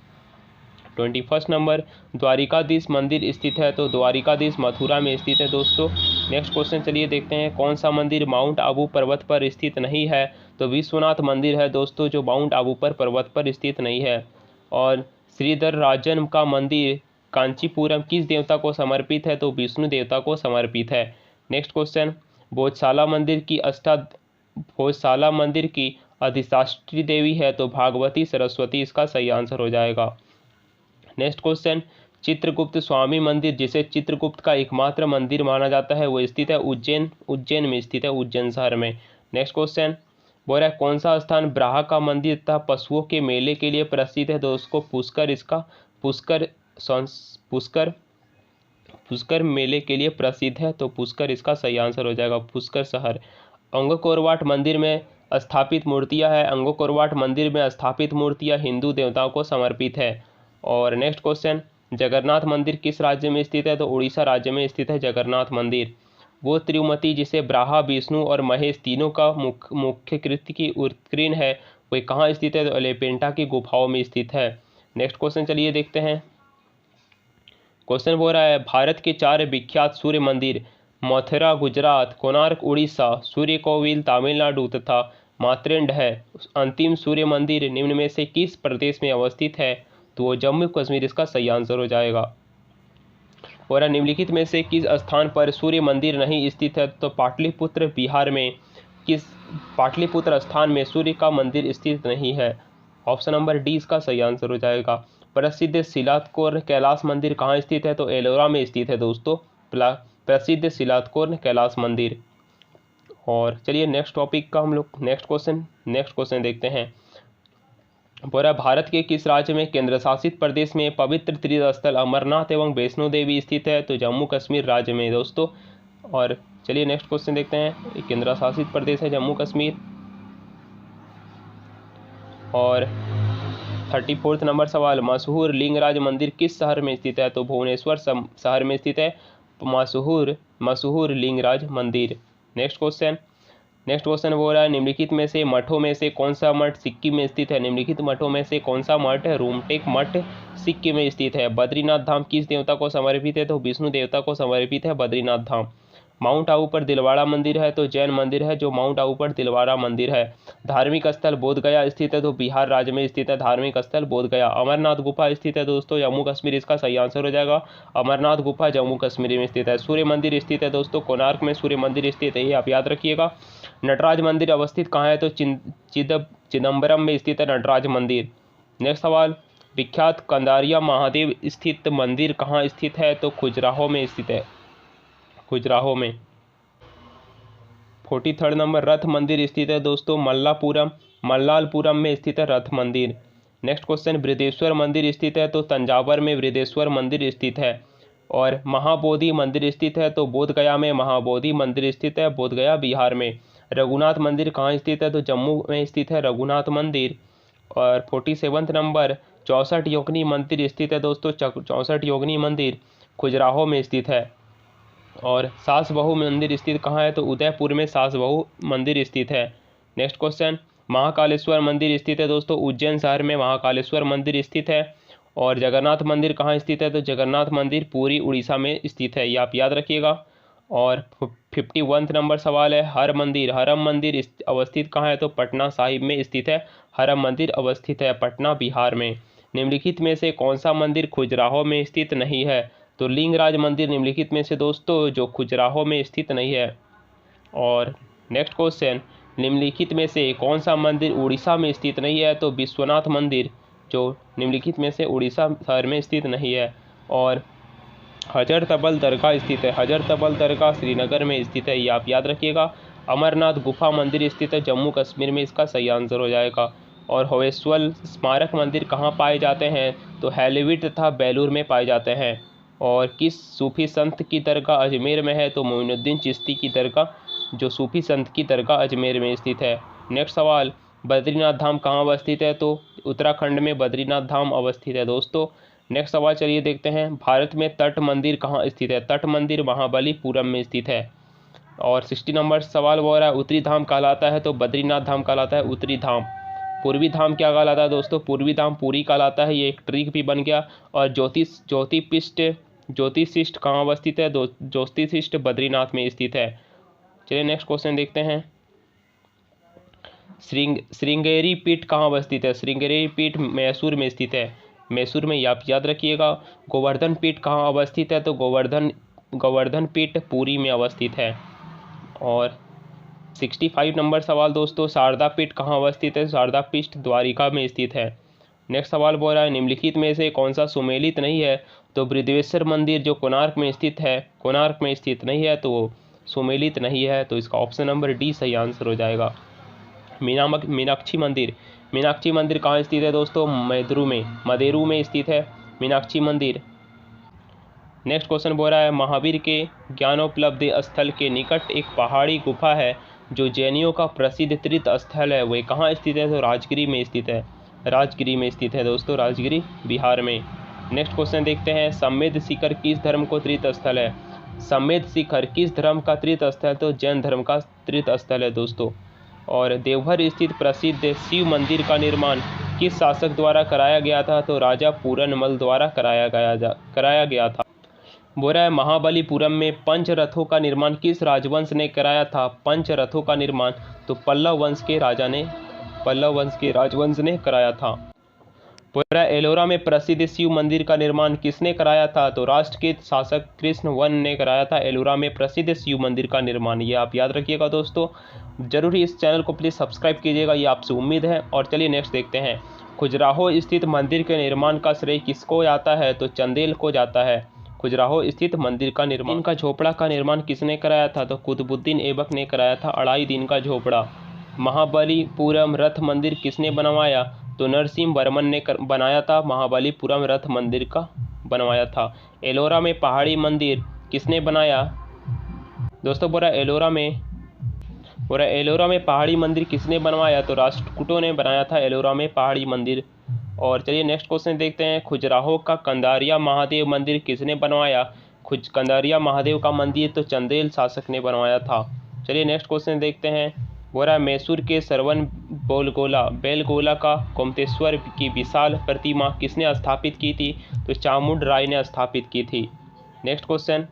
21 नंबर, द्वारिकाधीश मंदिर स्थित है? तो द्वारिकाधीश मथुरा में स्थित है दोस्तों। नेक्स्ट क्वेश्चन चलिए देखते हैं। कौन सा मंदिर माउंट आबू पर्वत पर स्थित नहीं है? तो विश्वनाथ मंदिर है दोस्तों, जो माउंट आबू पर पर्वत पर स्थित नहीं है। और श्रीधर राजन का मंदिर कांचीपुरम किस देवता को समर्पित है? तो विष्णु देवता को समर्पित है। नेक्स्ट क्वेश्चन, भोजशाला मंदिर की अधिष्ठात्री देवी है? तो भागवती सरस्वती इसका सही आंसर हो जाएगा। नेक्स्ट क्वेश्चन, चित्रगुप्त स्वामी मंदिर, जिसे चित्रगुप्त का एकमात्र मंदिर माना जाता है, वो स्थित है उज्जैन में स्थित है, उज्जैन शहर में। नेक्स्ट क्वेश्चन, बोल रहा है कौन सा स्थान ब्राह का मंदिर तथा पशुओं के मेले के लिए प्रसिद्ध है? तो उसको पुष्कर मेले के लिए प्रसिद्ध है, तो पुष्कर इसका सही आंसर हो जाएगा, पुष्कर शहर। अंगकोरवाट मंदिर में स्थापित मूर्तियां है, अंगकोरवाट मंदिर में स्थापित मूर्तियां हिंदू देवताओं को समर्पित है। और नेक्स्ट क्वेश्चन, जगन्नाथ मंदिर किस राज्य में स्थित है? तो उड़ीसा राज्य में स्थित है जगन्नाथ मंदिर। वो त्रिमूर्ति जिसे ब्राहा, विष्णु और महेश तीनों का मुख्य कृति की उत्कीर्ण है, वह कहाँ स्थित है? तो एलिफेंटा की गुफाओं में स्थित है। नेक्स्ट क्वेश्चन चलिए देखते हैं। क्वेश्चन बोल रहा है भारत के 4 विख्यात सूर्य मंदिर मथुरा गुजरात, कोणार्क उड़ीसा, सूर्य कोविल तमिलनाडु तथा मातृंड है। अंतिम सूर्य मंदिर निम्न में से किस प्रदेश में अवस्थित है? तो वो जम्मू कश्मीर इसका सही आंसर हो जाएगा। और निम्नलिखित में से किस स्थान पर सूर्य मंदिर नहीं स्थित है? तो पाटलिपुत्र बिहार में किस पाटलिपुत्र स्थान में सूर्य का मंदिर स्थित नहीं है? ऑप्शन नंबर डी इसका सही आंसर हो जाएगा। प्रसिद्ध शिलातकोर कैलाश मंदिर कहाँ स्थित है? तो एलोरा में स्थित है दोस्तों प्रसिद्ध शिलातकोर कैलाश मंदिर। और चलिए नेक्स्ट टॉपिक का हम लोग नेक्स्ट क्वेश्चन देखते हैं। बोला भारत के किस राज्य में केंद्र शासित प्रदेश में पवित्र तीर्थ स्थल अमरनाथ एवं वैष्णो देवी स्थित है? तो जम्मू कश्मीर राज्य में दोस्तों। और चलिए नेक्स्ट क्वेश्चन देखते हैं। केंद्र शासित प्रदेश है जम्मू कश्मीर। और 34 नंबर सवाल, मशहूर लिंगराज मंदिर किस शहर में स्थित है? तो भुवनेश्वर शहर में स्थित है। मशहूर मशहूर लिंगराज मंदिर। नेक्स्ट क्वेश्चन वो रहा है, निम्नलिखित में से मठों में से कौन सा मठ सिक्किम में स्थित है। निम्नलिखित मठों में से कौन सा मठ है? रूमटेक मठ सिक्किम में स्थित है। बद्रीनाथ धाम किस देवता को समर्पित है? तो विष्णु देवता को समर्पित है बद्रीनाथ धाम। माउंट आबू पर दिलवाड़ा मंदिर है तो जैन मंदिर है जो माउंट आबू पर दिलवाड़ा मंदिर है। धार्मिक स्थल बोध गया स्थित है तो बिहार राज्य में स्थित है धार्मिक स्थल बोध गया। अमरनाथ गुफा स्थित है दोस्तों जम्मू कश्मीर, इसका सही आंसर हो जाएगा अमरनाथ गुफा जम्मू कश्मीर में स्थित है। सूर्य मंदिर स्थित है दोस्तों कोणार्क में सूर्य मंदिर स्थित है, ये आप याद रखिएगा। नटराज मंदिर अवस्थित कहाँ है? तो चिदम्बरम में स्थित है नटराज मंदिर। नेक्स्ट सवाल, विख्यात कंदारिया महादेव स्थित मंदिर कहाँ स्थित है? तो खजुराहो में स्थित है, खजुराहो में। 43 नंबर, रथ मंदिर स्थित है दोस्तों मल्लालपुरम में स्थित है रथ मंदिर। नेक्स्ट क्वेश्चन, बृहदेश्वर मंदिर स्थित है तो तंजावर में बृहदेश्वर मंदिर स्थित है। और महाबोधि मंदिर स्थित है तो बोध गया में महाबोधि मंदिर स्थित है, बोध गया बिहार में। रघुनाथ मंदिर कहाँ स्थित है? तो जम्मू में स्थित है रघुनाथ मंदिर। और 47 नंबर, 64 योगिनी मंदिर स्थित है दोस्तों 64 योगिनी मंदिर खजुराहो में स्थित है। और सास बहू मंदिर स्थित कहाँ है? तो उदयपुर में सास बहू मंदिर स्थित है। नेक्स्ट क्वेश्चन, महाकालेश्वर मंदिर स्थित है दोस्तों उज्जैन शहर में महाकालेश्वर मंदिर स्थित है। और जगन्नाथ मंदिर कहाँ स्थित है? तो जगन्नाथ मंदिर पूरी उड़ीसा में स्थित है, ये आप याद रखिएगा। और 51 नंबर सवाल है, हरम मंदिर अवस्थित कहाँ है? तो पटना साहिब में स्थित है, हरम मंदिर अवस्थित है पटना बिहार में। निम्नलिखित में से कौन सा मंदिर खजुराहो में स्थित नहीं है? तो लिंगराज मंदिर निम्नलिखित में से दोस्तों जो खजुराहो में स्थित नहीं है। और नेक्स्ट क्वेश्चन, निम्नलिखित में से कौन सा मंदिर उड़ीसा में स्थित नहीं है? तो विश्वनाथ मंदिर जो निम्नलिखित में से उड़ीसा शहर में स्थित नहीं है। और हजरतबल दरगाह स्थित है, हजरतबल दरगाह श्रीनगर में स्थित है, ये आप याद रखिएगा। अमरनाथ गुफा मंदिर स्थित है जम्मू कश्मीर में, इसका सही आंसर हो जाएगा। और हवेश्वर स्मारक मंदिर कहाँ पाए जाते हैं? तो हैलीविट तथा बेलूर में पाए जाते हैं। और किस सूफी संत की दरगाह अजमेर में है? तो मोइनुद्दीन चिश्ती की दरगाह जो सूफी संत की दरगाह अजमेर में स्थित है। नेक्स्ट सवाल, बद्रीनाथ धाम कहाँ अवस्थित है? तो उत्तराखंड में बद्रीनाथ धाम अवस्थित है दोस्तों। नेक्स्ट सवाल चलिए देखते हैं, भारत में तट मंदिर कहाँ स्थित है? तट मंदिर महाबलीपुरम में स्थित है। और 60 नंबर सवाल वो रहा है, उत्तरी धाम कहलाता है? तो बद्रीनाथ धाम कहलाता है उत्तरी धाम। पूर्वी धाम क्या कहलाता है दोस्तों? पूर्वी धाम पुरी कहलाता है, ये एक ट्रिक भी बन गया। और ज्योतिषिष्ट कहाँ अवस्थित है? ज्योतिषिष्ट बद्रीनाथ में स्थित है। चलिए नेक्स्ट क्वेश्चन देखते हैं, श्रृंगेरी पीठ कहाँ अवस्थित है? श्रृंगेरी पीठ मैसूर में स्थित है, मैसूर में, आप याद रखिएगा। गोवर्धन पीठ कहाँ अवस्थित है? तो गोवर्धन पीठ पुरी में अवस्थित है। और 65 नंबर सवाल दोस्तों, शारदा पीठ कहाँ अवस्थित है? शारदा पीठ द्वारिका में स्थित है। नेक्स्ट सवाल बोल रहा है, निम्नलिखित में से कौन सा सुमेलित नहीं है? तो बृहदेश्वर मंदिर जो कोणार्क में स्थित है, कोणार्क में स्थित नहीं है तो वो सुमेलित नहीं है, तो इसका ऑप्शन नंबर डी सही आंसर हो जाएगा। मीनाक्षी मंदिर कहाँ स्थित है दोस्तों? मदेरू में स्थित है मीनाक्षी मंदिर। नेक्स्ट क्वेश्चन बोल रहा है, महावीर के ज्ञानोपलब्धि स्थल के निकट एक पहाड़ी गुफा है जो जैनियों का प्रसिद्ध तीर्थ स्थल है, वह कहाँ स्थित है? तो राजगिरी में स्थित है, राजगिरी में स्थित है दोस्तों, राजगिरी बिहार में। नेक्स्ट क्वेश्चन देखते हैं, समेध शिखर किस धर्म को तीर्थ स्थल है? समेध शिखर किस धर्म का तीर्थ स्थल? तो जैन धर्म का तीर्थ स्थल है दोस्तों। और देवघर स्थित प्रसिद्ध शिव मंदिर का निर्माण किस शासक द्वारा कराया गया था? तो राजा पूरनमल द्वारा कराया गया था। बोल रहा है, महाबलीपुरम में पंच रथों का निर्माण किस राजवंश ने कराया था? पंच रथों का निर्माण तो पल्लव वंश के राजवंश ने कराया था। बोल रहा है, एलोरा में प्रसिद्ध शिव मंदिर का निर्माण किसने कराया था? तो राष्ट्र के शासक कृष्ण वन ने कराया था एलोरा में प्रसिद्ध शिव मंदिर का निर्माण, ये आप याद रखिएगा दोस्तों। जरूर इस चैनल को प्लीज़ सब्सक्राइब कीजिएगा, ये आपसे उम्मीद है। और चलिए नेक्स्ट देखते हैं, खजुराहो स्थित मंदिर के निर्माण का श्रेय किसको जाता है? तो चंदेल को जाता है। खजुराहो स्थित मंदिर का निर्माण का झोपड़ा का निर्माण किसने कराया था? तो कुतुबुद्दीन ऐबक ने कराया था, 2.5 दिन का झोपड़ा। महाबलीपुरम रथ मंदिर किसने बनवाया? तो नरसिंह वर्मन ने बनाया था, महाबलीपुरम रथ मंदिर का बनवाया था। एलोरा में पहाड़ी मंदिर किसने बनाया? दोस्तों बोला एलोरा में पहाड़ी मंदिर किसने बनवाया? तो राष्ट्रकूटों ने बनाया था एलोरा में पहाड़ी मंदिर। और चलिए नेक्स्ट क्वेश्चन देखते हैं, खजुराहो का कंदारिया महादेव मंदिर किसने बनवाया? कुछ कंदारिया महादेव का मंदिर तो चंदेल शासक ने बनवाया था। चलिए नेक्स्ट क्वेश्चन देखते हैं। बोल रहा है मैसूर के सरवन बेलगोला का गोमतेश्वर की विशाल प्रतिमा किसने स्थापित की थी? तो चामुंड राय ने स्थापित की थी। नेक्स्ट क्वेश्चन,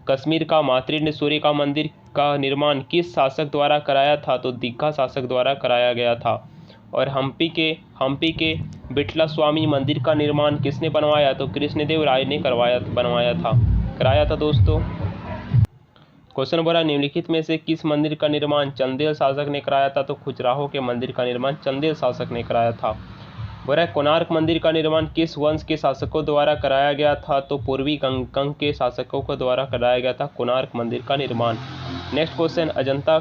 कश्मीर का मातृ सूर्य का मंदिर का निर्माण किस शासक द्वारा कराया था? तो दिग्गा शासक द्वारा कराया गया था। और हम्पी के बिटला स्वामी मंदिर का निर्माण किसने बनवाया? तो कृष्णदेव राय ने कराया था दोस्तों। क्वेश्चन बोला निम्नलिखित में से किस मंदिर का निर्माण चंदेल शासक ने कराया था? तो खजुराहो के मंदिर का निर्माण चंदेल शासक ने कराया था। बोला कोणार्क मंदिर का निर्माण किस वंश के शासकों द्वारा कराया गया था? तो पूर्वी गंग के शासकों को द्वारा कराया गया था कोणार्क मंदिर का निर्माण। नेक्स्ट क्वेश्चन, अजंता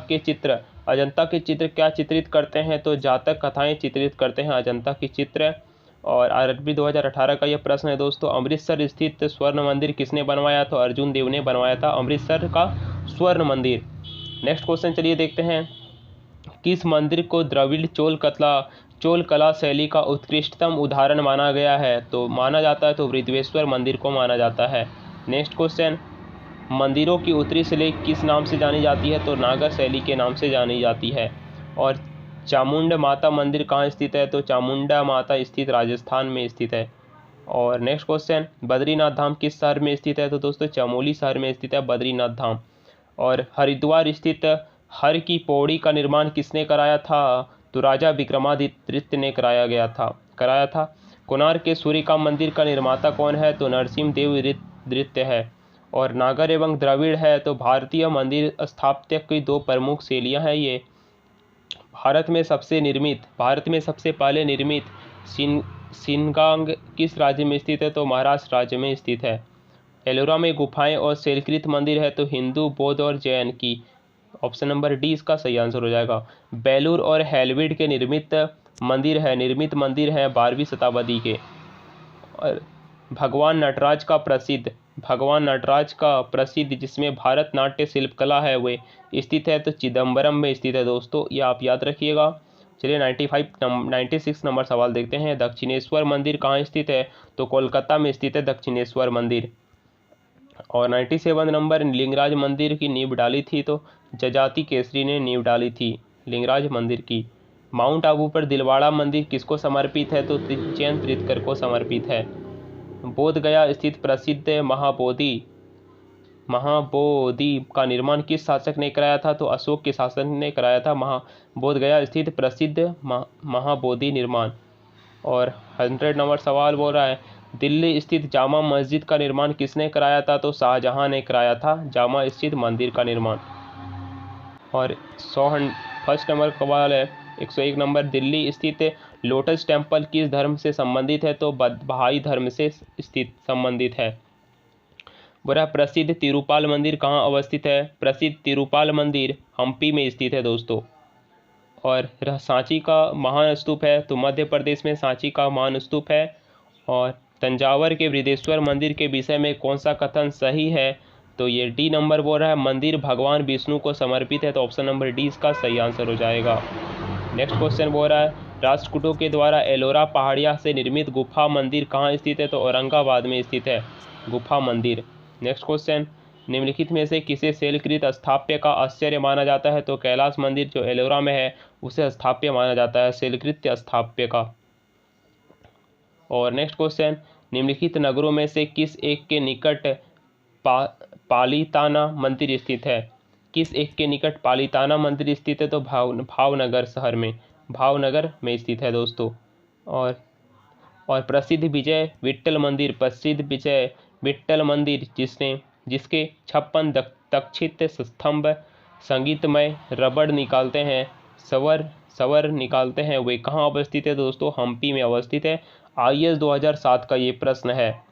के चित्र क्या चित्रित करते हैं? तो जातक कथाएं चित्रित करते हैं अजंता के चित्र। और आरआरबी 2018 का यह प्रश्न है दोस्तों, अमृतसर स्थित स्वर्ण मंदिर किसने बनवाया? तो अर्जुन देव ने बनवाया था अमृतसर का स्वर्ण मंदिर। नेक्स्ट क्वेश्चन चलिए देखते हैं, किस मंदिर को द्रविड़ चोल कला शैली का उत्कृष्टतम उदाहरण माना गया है? तो माना जाता है तो बृहदेश्वर मंदिर को माना जाता है। नेक्स्ट क्वेश्चन, मंदिरों की उत्तरी शैली किस नाम से जानी जाती है? तो नागर शैली के नाम से जानी जाती है। और चामुंडा माता मंदिर कहाँ स्थित है? तो चामुंडा माता स्थित राजस्थान में स्थित है। और नेक्स्ट क्वेश्चन, बद्रीनाथ धाम किस शहर में स्थित है? तो दोस्तों चमोली शहर में स्थित है बद्रीनाथ धाम। और हरिद्वार स्थित हर की पौड़ी का निर्माण किसने कराया था? तो राजा विक्रमादित्य ने कराया था। कोणार्क के सूर्य का मंदिर का निर्माता कौन है? तो नरसिंह देव द्वितीय है। और नागर एवं द्रविड़ है तो भारतीय मंदिर स्थापत्य की दो प्रमुख शैलियाँ हैं ये। भारत में सबसे पहले निर्मित शिनगांग किस राज्य में स्थित है? तो महाराष्ट्र राज्य में स्थित है। एलोरा में गुफाएं और शैलकृत मंदिर है तो हिंदू, बौद्ध और जैन की। ऑप्शन नंबर डी इसका सही आंसर हो जाएगा। बेलूर और हेलविड के निर्मित मंदिर है 12वीं शताब्दी के। और भगवान नटराज का प्रसिद्ध जिसमें भारतनाट्य शिल्पकला है वे स्थित है तो चिदम्बरम में स्थित है दोस्तों, ये आप याद रखिएगा। चलिए 96 नंबर सवाल देखते हैं, दक्षिणेश्वर मंदिर कहाँ स्थित है? तो कोलकाता में स्थित है दक्षिणेश्वर मंदिर। और 97 नंबर, लिंगराज मंदिर की नींव डाली थी तो जजाति केसरी ने नींव डाली थी लिंगराज मंदिर की। माउंट आबू पर दिलवाड़ा मंदिर किसको समर्पित है? तो चैन तीर्थकर को समर्पित है। बोध गया स्थित प्रसिद्ध महाबोधि का निर्माण किस शासक ने कराया था? तो अशोक के शासक ने कराया था बोध गया स्थित प्रसिद्ध महाबोधि निर्माण। और 100 नंबर सवाल बोल रहा है, दिल्ली स्थित जामा मस्जिद का निर्माण किसने कराया था? तो शाहजहां ने कराया था जामा स्थित मंदिर का निर्माण। और 101 नंबर सवाल है, 101 नंबर, दिल्ली स्थित लोटस टेम्पल किस धर्म से संबंधित है? तो बहाई धर्म से संबंधित है। बोला प्रसिद्ध तिरुपाल मंदिर कहाँ अवस्थित है? प्रसिद्ध तिरुपाल मंदिर हम्पी में स्थित है दोस्तों। और सांची का महान स्तूप है तो मध्य प्रदेश में सांची का महान स्तूप है। और तंजावर के बृहदेश्वर मंदिर के विषय में कौन सा कथन सही है? तो ये डी नंबर बोल रहा है, मंदिर भगवान विष्णु को समर्पित है तो ऑप्शन नंबर डी इसका सही आंसर हो जाएगा। नेक्स्ट क्वेश्चन बोल रहा है, राष्ट्रकूटों के द्वारा एलोरा पहाड़िया से निर्मित गुफा मंदिर कहाँ स्थित है? तो औरंगाबाद में स्थित है गुफा मंदिर। नेक्स्ट क्वेश्चन, निम्नलिखित में से किसे शैलकृत स्थापत्य का आश्चर्य माना जाता है? तो कैलाश मंदिर जो एलोरा में है उसे स्थापत्य माना जाता है शैलकृत स्थापत्य का। और नेक्स्ट क्वेश्चन, निम्नलिखित नगरों में से किस एक के निकट पालीताना मंदिर स्थित है? किस एक के निकट पालीताना मंदिर स्थित है? तो भावनगर में स्थित है दोस्तों। और प्रसिद्ध विजय विट्ठल मंदिर जिसके 56 तक्षित स्तंभ संगीतमय रबड़ निकालते हैं सवर निकालते हैं वे कहाँ अवस्थित है दोस्तों? हम्पी में अवस्थित है। IAS 2007 का ये प्रश्न है।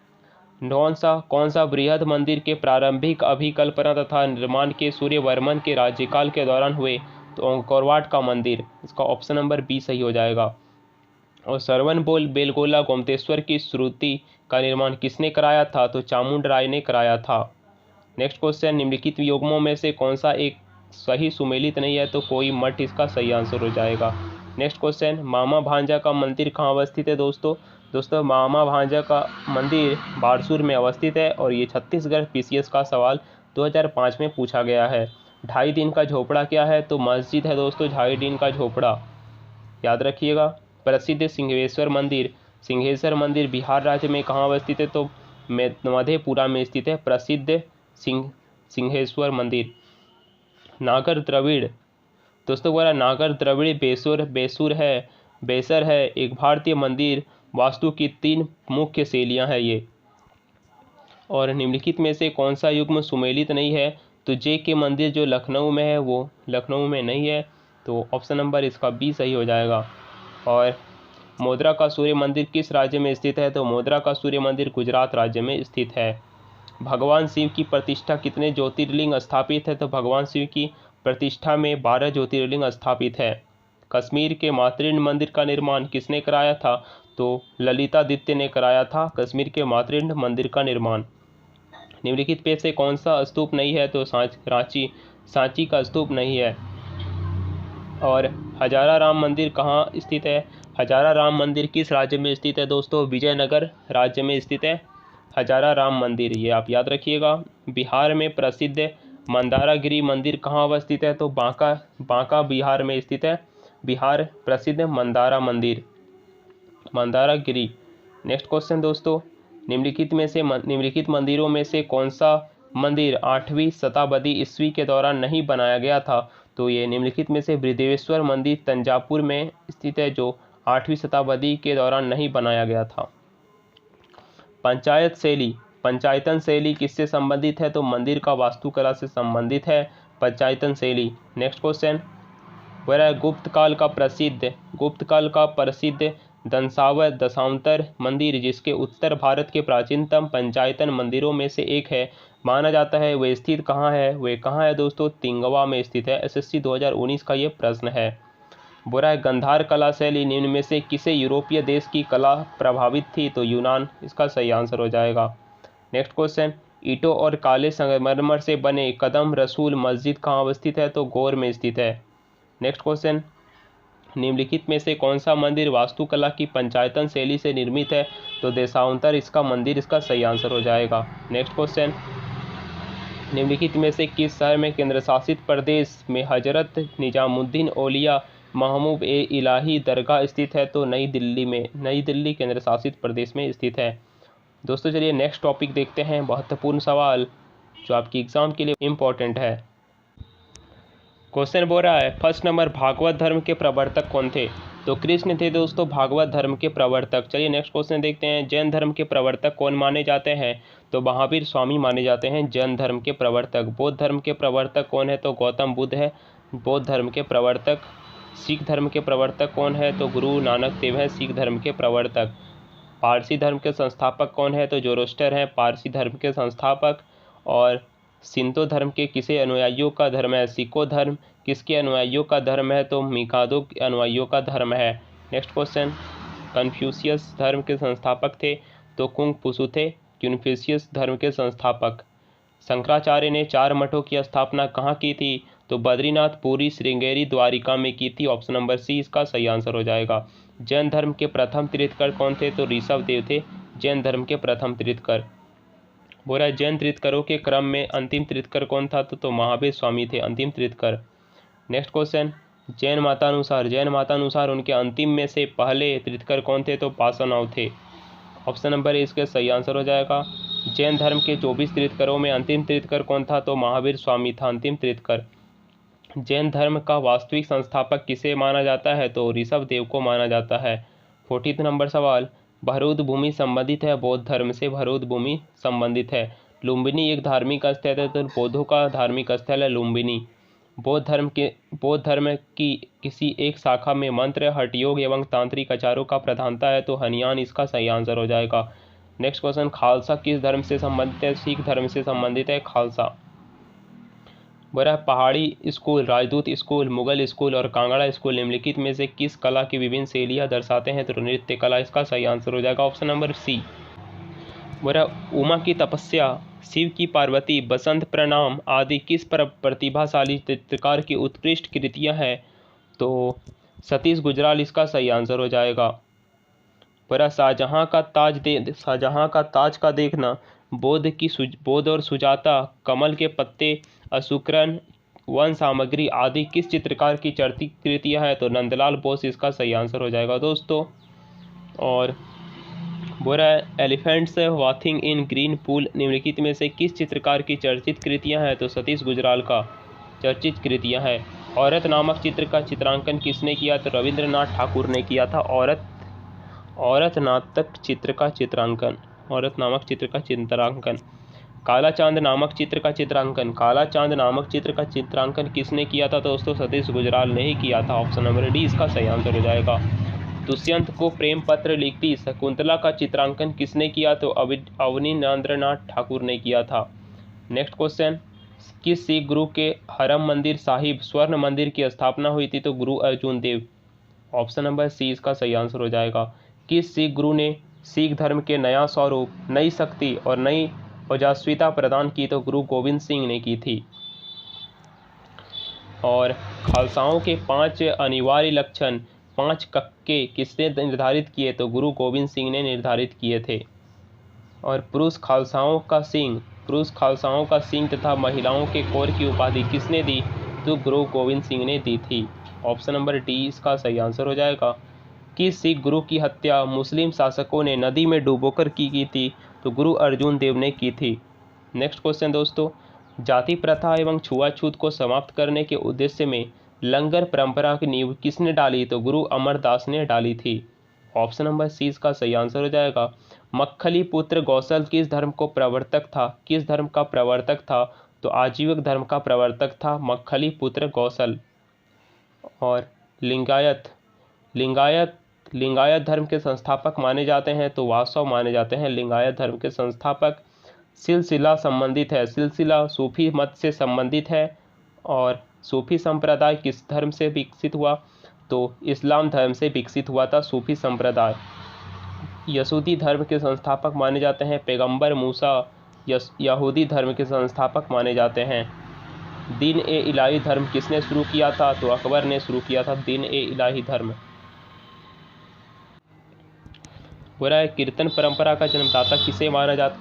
कौन सा बृहद मंदिर के प्रारंभिक अभिकल्पना तथा निर्माण के सूर्यवर्मन के राज्यकाल के दौरान हुए? तो अंकोरवाट का मंदिर, इसका ऑप्शन नंबर बी सही हो जाएगा। और सरवन बेलगोला गोमतेश्वर की श्रुति का निर्माण किसने कराया था? तो चामुंड राय ने कराया था। नेक्स्ट क्वेश्चन, निम्नलिखित युग्मों में से कौन सा एक सही सुमेलित नहीं है? तो कोई मठ इसका सही आंसर हो जाएगा। नेक्स्ट क्वेश्चन, मामा भांजा का मंदिर कहाँ अवस्थित है दोस्तों? दोस्तों मामा भांजा का मंदिर बारसूर में अवस्थित है और ये छत्तीसगढ़ पीसीएस का सवाल 2005 में पूछा गया है। 2.5 दिन का झोपड़ा क्या है? तो मस्जिद है दोस्तों 2.5 दिन का झोपड़ा, याद रखिएगा। प्रसिद्ध सिंहेश्वर मंदिर, सिंहेश्वर मंदिर बिहार राज्य में कहाँ अवस्थित है? तो मधेपुरा में स्थित है प्रसिद्ध सिंहेश्वर मंदिर। नागर द्रविड़, दोस्तों बोला नागर द्रविड़ बेसर है एक भारतीय मंदिर वास्तु की 3 मुख्य शैलियाँ हैं ये। और निम्नलिखित में से कौन सा युग्म सुमेलित नहीं है? तो जे के मंदिर जो लखनऊ में है वो लखनऊ में नहीं है, तो ऑप्शन नंबर इसका बी सही हो जाएगा। और मोदरा का सूर्य मंदिर किस राज्य में स्थित है? तो मोदरा का सूर्य मंदिर गुजरात राज्य में स्थित है। भगवान शिव की प्रतिष्ठा कितने ज्योतिर्लिंग स्थापित है? तो भगवान शिव की प्रतिष्ठा में 12 ज्योतिर्लिंग स्थापित है। कश्मीर के मातृण मंदिर का निर्माण किसने कराया था? तो ललितादित्य ने कराया था कश्मीर के मातृण मंदिर का निर्माण। निम्नलिखित में से कौन सा स्तूप नहीं है? तो सांची का स्तूप नहीं है। और हजारा राम मंदिर कहाँ स्थित है? हजारा राम मंदिर किस राज्य में स्थित है दोस्तों? विजयनगर राज्य में स्थित है हजारा राम मंदिर, ये आप याद रखिएगा। बिहार में प्रसिद्ध मंदारागिरी मंदिर कहाँ अवस्थित है? तो बांका बिहार में स्थित है बिहार प्रसिद्ध मंदारागिरी। नेक्स्ट क्वेश्चन दोस्तों, निम्नलिखित मंदिरों में से कौन सा मंदिर 8वीं शताब्दी ईस्वी के दौरान नहीं बनाया गया था? तो ये निम्नलिखित में से बृहदेश्वर मंदिर तंजावुर में स्थित है जो 8वीं शताब्दी के दौरान नहीं बनाया गया था। पंचायतन शैली किससे संबंधित है? तो मंदिर का वास्तुकला से संबंधित है पंचायतन शैली। नेक्स्ट क्वेश्चन, वह गुप्त काल का प्रसिद्ध दंसावर दशावतार मंदिर जिसके उत्तर भारत के प्राचीनतम पंचायतन मंदिरों में से एक है माना जाता है, वे स्थित कहाँ है? वे कहाँ है दोस्तों? तिंगवा में स्थित है। एसएससी 2019 का ये प्रश्न है। बुरा है गांधार कला शैली निम्न में से किसे यूरोपीय देश की कला प्रभावित थी? तो यूनान इसका सही आंसर हो जाएगा। नेक्स्ट क्वेश्चन, ईंटों और काले संगमरमर से बने कदम रसूल मस्जिद कहाँ अवस्थित है? तो गौर में स्थित है। नेक्स्ट क्वेश्चन, निम्नलिखित में से कौन सा मंदिर वास्तुकला की पंचायतन शैली से निर्मित है? तो देशावंतर इसका मंदिर इसका सही आंसर हो जाएगा। नेक्स्ट क्वेश्चन, निम्नलिखित में से किस शहर में केंद्र शासित प्रदेश में हजरत निजामुद्दीन औलिया महमूद ए इलाही दरगाह स्थित है? तो नई दिल्ली केंद्र शासित प्रदेश में स्थित है। दोस्तों चलिए नेक्स्ट टॉपिक देखते हैं, महत्वपूर्ण सवाल जो आपकी एग्जाम के लिए इम्पोर्टेंट है। क्वेश्चन बोल रहा है फर्स्ट नंबर, भागवत धर्म के प्रवर्तक कौन थे? तो कृष्ण थे दोस्तों भागवत धर्म के प्रवर्तक। चलिए नेक्स्ट क्वेश्चन देखते हैं, जैन धर्म के प्रवर्तक कौन माने जाते हैं? तो महावीर स्वामी माने जाते हैं जैन धर्म के प्रवर्तक। बौद्ध धर्म के प्रवर्तक कौन है? तो गौतम बुद्ध है बौद्ध धर्म के प्रवर्तक। सिख धर्म के प्रवर्तक कौन है? तो गुरु नानक देव है सिख धर्म के प्रवर्तक। पारसी धर्म के संस्थापक कौन है? तो जोरोस्टर है पारसी धर्म के संस्थापक। और शिंतो धर्म के किसे अनुयायियों का धर्म है? सिको धर्म किसके अनुयायियों का धर्म है? तो मिकादो के अनुयायियों का धर्म है। नेक्स्ट क्वेश्चन, कन्फ्यूशियस धर्म के संस्थापक थे? तो कुंग फुसु थे कन्फ्यूशियस धर्म के संस्थापक। शंकराचार्य ने 4 मठों की स्थापना कहाँ की थी? तो बद्रीनाथ, पुरी, श्रृंगेरी, द्वारिका में की थी। ऑप्शन नंबर सी इसका सही आंसर हो जाएगा। जैन धर्म के प्रथम तीर्थकर कौन थे? तो ऋषभ देव थे जैन धर्म के प्रथम तीर्थकर। बोला जैन तीर्थकरों के क्रम में अंतिम तीर्थकर कौन था? तो महावीर स्वामी थे अंतिम तीर्थकर। नेक्स्ट क्वेश्चन, जैन मातानुसार उनके अंतिम में से पहले तीर्थकर कौन थे? तो पार्श्वनाथ थे। ऑप्शन नंबर ए इसका सही आंसर हो जाएगा। जैन धर्म के 24 तीर्थकरों में अंतिम तीर्थकर कौन था? तो महावीर स्वामी था अंतिम तीर्थकर। जैन धर्म का वास्तविक संस्थापक किसे माना जाता है? तो ऋषभ देव को माना जाता है। 14 नंबर सवाल, भरूद भूमि संबंधित है बौद्ध धर्म से? भरूद भूमि संबंधित है। लुम्बिनी एक धार्मिक स्थल है? तो बौद्धों का धार्मिक स्थल है लुम्बिनी। बौद्ध धर्म की किसी एक शाखा में मंत्र, हठयोग एवं तांत्रिक आचारों का प्रधानता है? तो हनियान इसका सही आंसर हो जाएगा। नेक्स्ट क्वेश्चन, खालसा किस धर्म से संबंधित है? सिख धर्म से संबंधित है खालसा। वह पहाड़ी स्कूल, राजदूत स्कूल, मुगल स्कूल और कांगड़ा स्कूल निम्नलिखित में से किस कला की विभिन्न शैलियाँ दर्शाते हैं? तो नृत्य कला इसका सही आंसर हो जाएगा। Option number C. वह उमा की तपस्या, शिव की पार्वती, बसंत प्रणाम आदि किस प्रतिभाशाली चित्रकार की उत्कृष्ट कृतियाँ हैं? तो सतीश गुजराल इसका सही आंसर हो जाएगा। पूरा शाहजहाँ का ताज का देखना, बोध और सुजाता, कमल के पत्ते, अशुक्रन, वन सामग्री आदि किस चित्रकार की चरती कृतियाँ हैं? तो नंदलाल बोस इसका सही आंसर हो जाएगा दोस्तों। और बोल रहा है एलिफेंट्स वाथिंग इन ग्रीन पूल निम्नलिखित में से किस चित्रकार की चर्चित कृतियाँ हैं? तो सतीश गुजराल का चर्चित कृतियाँ हैं। औरत नामक चित्र का चित्रांकन किसने किया? तो रविंद्रनाथ ठाकुर ने किया था औरत नाटक चित्र का चित्रांकन, औरत नामक चित्र का चित्रांकन। काला चांद नामक चित्र का चित्रांकन किसने किया था? दोस्तों सतीश गुजराल ने ही किया था। ऑप्शन नंबर डी इसका सही आंसर हो जाएगा। दुष्यंत को प्रेम पत्र लिखती शकुंतला का चित्रांकन किसने किया? तो अवनीन्द्रनाथ ठाकुर ने किया था। नेक्स्ट क्वेश्चन, किस सिख गुरु के हरम मंदिर साहिब स्वर्ण मंदिर की स्थापना हुई थी? तो गुरु अर्जुन देव। ऑप्शन नंबर सी इसका सही आंसर हो जाएगा। किस सिख गुरु ने सिख धर्म के नया स्वरूप, नई शक्ति और नई ओजस्विता प्रदान की? तो गुरु गोविंद सिंह ने की थी। और खालसाओं के 5 अनिवार्य लक्षण 5 कक्के किसने निर्धारित किए? तो गुरु गोविंद सिंह ने निर्धारित किए थे। और पुरुष खालसाओं का सिंह तथा महिलाओं के कोर की उपाधि किसने दी? तो गुरु गोविंद सिंह ने दी थी। ऑप्शन नंबर डी इसका सही आंसर हो जाएगा। किस सिख गुरु की हत्या मुस्लिम शासकों ने नदी में डुबोकर की थी? तो गुरु अर्जुन देव ने की थी। नेक्स्ट क्वेश्चन दोस्तों, जाति प्रथा एवं छुआछूत को समाप्त करने के उद्देश्य में लंगर परंपरा की नींव किसने डाली? तो गुरु अमरदास ने डाली थी। ऑप्शन नंबर सी इसका सही आंसर हो जाएगा। मक्खली पुत्र गौसल किस धर्म का प्रवर्तक था? तो आजीविक धर्म का प्रवर्तक था मक्खली पुत्र गौसल। और लिंगायत धर्म के संस्थापक माने जाते हैं? तो वासव माने जाते हैं लिंगायत धर्म के संस्थापक। सिलसिला सूफी मत से संबंधित है। और सूफी संप्रदाय किस धर्म से विकसित हुआ? तो इस्लाम धर्म से विकसित हुआ था सूफी संप्रदाय। यहूदी धर्म के संस्थापक माने जाते हैं पैगंबर मूसा, यहूदी धर्म के संस्थापक माने जाते हैं। दीन ए इलाही धर्म किसने शुरू किया था? तो अकबर ने शुरू किया था दीन ए इलाही धर्म। हो रहा है कीर्तन परंपरा का जन्मदाता किसे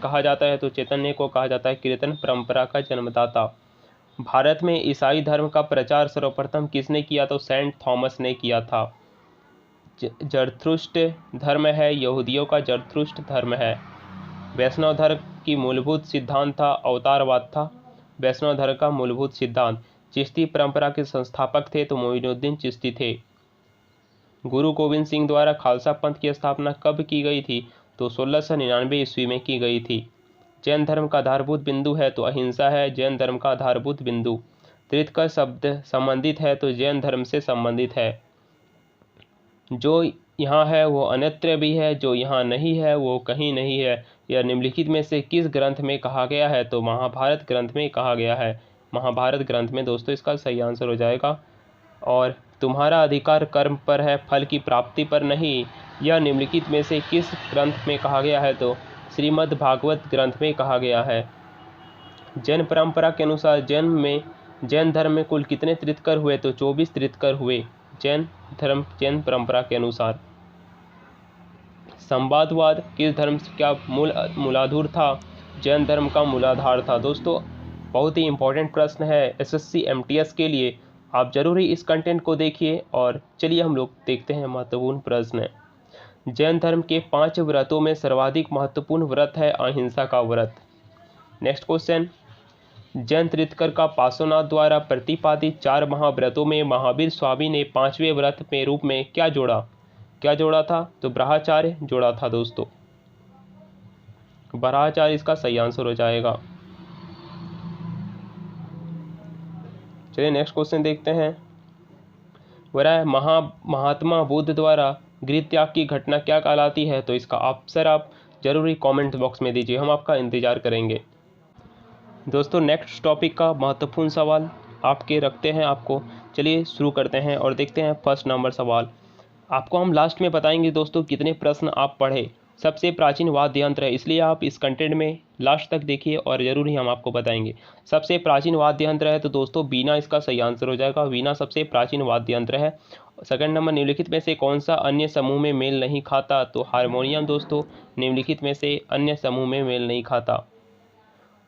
कहा जाता है? तो चैतन्य को कहा जाता है कीर्तन परंपरा का जन्मदाता। भारत में ईसाई धर्म का प्रचार सर्वप्रथम किसने किया? तो सेंट थॉमस ने किया था। जरथुस्ट्र धर्म है यहूदियों का, जरथुस्ट्र धर्म है। वैष्णव धर्म की मूलभूत सिद्धांत था अवतारवाद था वैष्णव धर्म का मूलभूत सिद्धांत। चिश्ती परंपरा के संस्थापक थे तो मोइनुद्दीन चिश्ती थे। गुरु गोविंद सिंह द्वारा खालसा पंथ की स्थापना कब की गई थी? तो 1699 ईस्वी में की गई थी। जैन धर्म का आधारभूत बिंदु है तो अहिंसा है जैन धर्म का आधारभूत बिंदु। तीर्थंकर शब्द संबंधित है तो जैन धर्म से संबंधित है। जो यहाँ है वो अन्यत्र भी है, जो यहाँ नहीं है वो कहीं नहीं है। यह निम्नलिखित में से किस ग्रंथ में कहा गया है? तो महाभारत ग्रंथ में कहा गया है। महाभारत ग्रंथ में दोस्तों इसका सही आंसर हो जाएगा। और तुम्हारा अधिकार कर्म पर है फल की प्राप्ति पर नहीं, यह निम्नलिखित में से किस ग्रंथ में कहा गया है? तो श्रीमद् भागवत ग्रंथ में कहा गया है। जैन परंपरा के अनुसार जैन धर्म में कुल कितने तीर्थंकर हुए? तो 24 तीर्थंकर हुए जैन परंपरा के अनुसार। संवादवाद किस धर्म का मूलाधार था? जैन धर्म का मूलाधार था। दोस्तों बहुत ही इंपॉर्टेंट प्रश्न है एसएससी एमटीएस के लिए, आप जरूर ही इस कंटेंट को देखिए। और चलिए हम लोग देखते हैं महत्वपूर्ण प्रश्न। जैन धर्म के 5 व्रतों में सर्वाधिक महत्वपूर्ण व्रत है अहिंसा का व्रत। नेक्स्ट क्वेश्चन, जैन तीर्थंकर का पार्श्वनाथ द्वारा प्रतिपादित 4 महाव्रतों में महावीर स्वामी ने 5वें व्रत के रूप में क्या जोड़ा था? तो ब्रह्मचार्य जोड़ा था दोस्तों। ब्रह्मचार्य इसका सही आंसर हो जाएगा। चलिए नेक्स्ट क्वेश्चन देखते हैं। वह महात्मा बुद्ध द्वारा गृह त्याग की घटना क्या कहलाती है? तो इसका आंसर आप जरूरी कमेंट बॉक्स में दीजिए, हम आपका इंतजार करेंगे। दोस्तों नेक्स्ट टॉपिक का महत्वपूर्ण सवाल आपके रखते हैं आपको। चलिए शुरू करते हैं और देखते हैं फर्स्ट नंबर सवाल। आपको हम लास्ट में बताएंगे दोस्तों कितने प्रश्न आप पढ़े। सबसे प्राचीन वाद्य यंत्र है, इसलिए आप इस कंटेंट में लास्ट तक देखिए और ज़रूर ही हम आपको बताएंगे। सबसे प्राचीन वाद्य यंत्र है तो दोस्तों वीणा इसका सही आंसर हो जाएगा। वीणा सबसे प्राचीन वाद्य यंत्र है। सेकंड नंबर, निम्नलिखित में से कौन सा अन्य समूह में मेल नहीं खाता? तो हारमोनियम दोस्तों निम्नलिखित में से अन्य समूह में मेल नहीं खाता।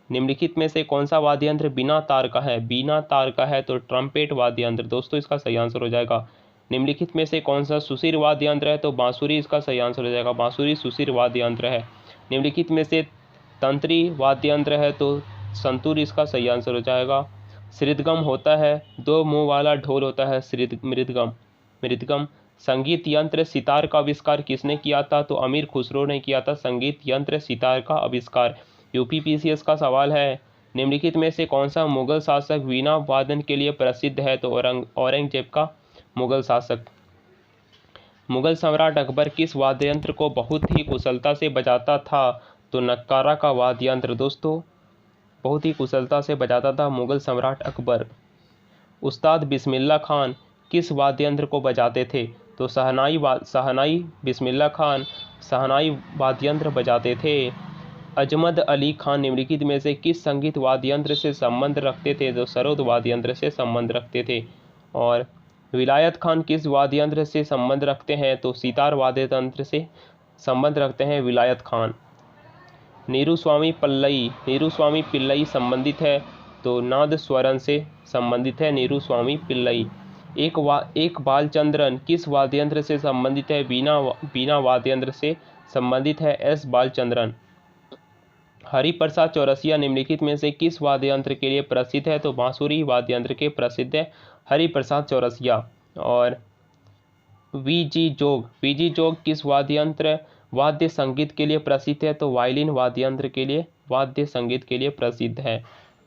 निम्नलिखित में से कौन सा वाद्य यंत्र बिना तार का है? बिना तार का है तो ट्रम्पेट वाद्य यंत्र दोस्तों इसका सही आंसर हो जाएगा। निम्नलिखित में से कौन सा सुशीर वाद्य यंत्र है? तो बांसुरी इसका सही आंसर हो जाएगा। बांसुरी सुशीर वाद्य यंत्र है। निम्नलिखित में से तंत्री वाद्य यंत्र है तो संतूर इसका सही आंसर हो जाएगा। मृदगम होता है, दो मुंह वाला ढोल होता है मृदगम। मृदगम। संगीत यंत्र सितार का आविष्कार किसने किया था? तो अमीर खुसरो ने किया था संगीत यंत्र सितार का आविष्कार। यूपीपीसीएस का सवाल है, निम्नलिखित में से कौन सा मुगल शासक वीणा वादन के लिए प्रसिद्ध है? तो औरंगजेब का मुगल शासक। मुगल सम्राट अकबर किस वाद्य यंत्र को बहुत ही कुशलता से बजाता था? तो नक्कारा का वाद्य यंत्र दोस्तों बहुत ही कुशलता से बजाता था मुगल सम्राट अकबर। उस्ताद बिस्मिल्लाह खान किस वाद्य यंत्र को बजाते थे? तो शहनाई बिस्मिल्लाह खान शहनाई वाद्य यंत्र बजाते थे। अजमद अली खान निम्नलिखित में से किस संगीत वाद्य यंत्र से संबंध रखते थे? तो सरोद वाद्य यंत्र से संबंध रखते थे। और विलायत खान किस वाद्य यंत्र से संबंध रखते हैं? तो सितार वाद्य यंत्र से संबंध रखते हैं विलायत खान। नीरुस्वामी पिल्लई संबंधित है तो नाद स्वरन से संबंधित है नीरुस्वामी पिल्लई। एक बालचंद्रन किस वाद्य यंत्र से संबंधित है? बीना वाद्य यंत्र से संबंधित है एस बालचंद्रन। हरिप्रसाद चौरसिया निम्नलिखित में से किस वाद्य यंत्र के लिए प्रसिद्ध है? तो बांसुरी वाद्य यंत्र के प्रसिद्ध है हरिप्रसाद चौरसिया। और वीजी जोग किस वाद्य संगीत के लिए प्रसिद्ध है? तो वायलिन वाद्य यंत्र के लिए वाद्य संगीत के लिए प्रसिद्ध है।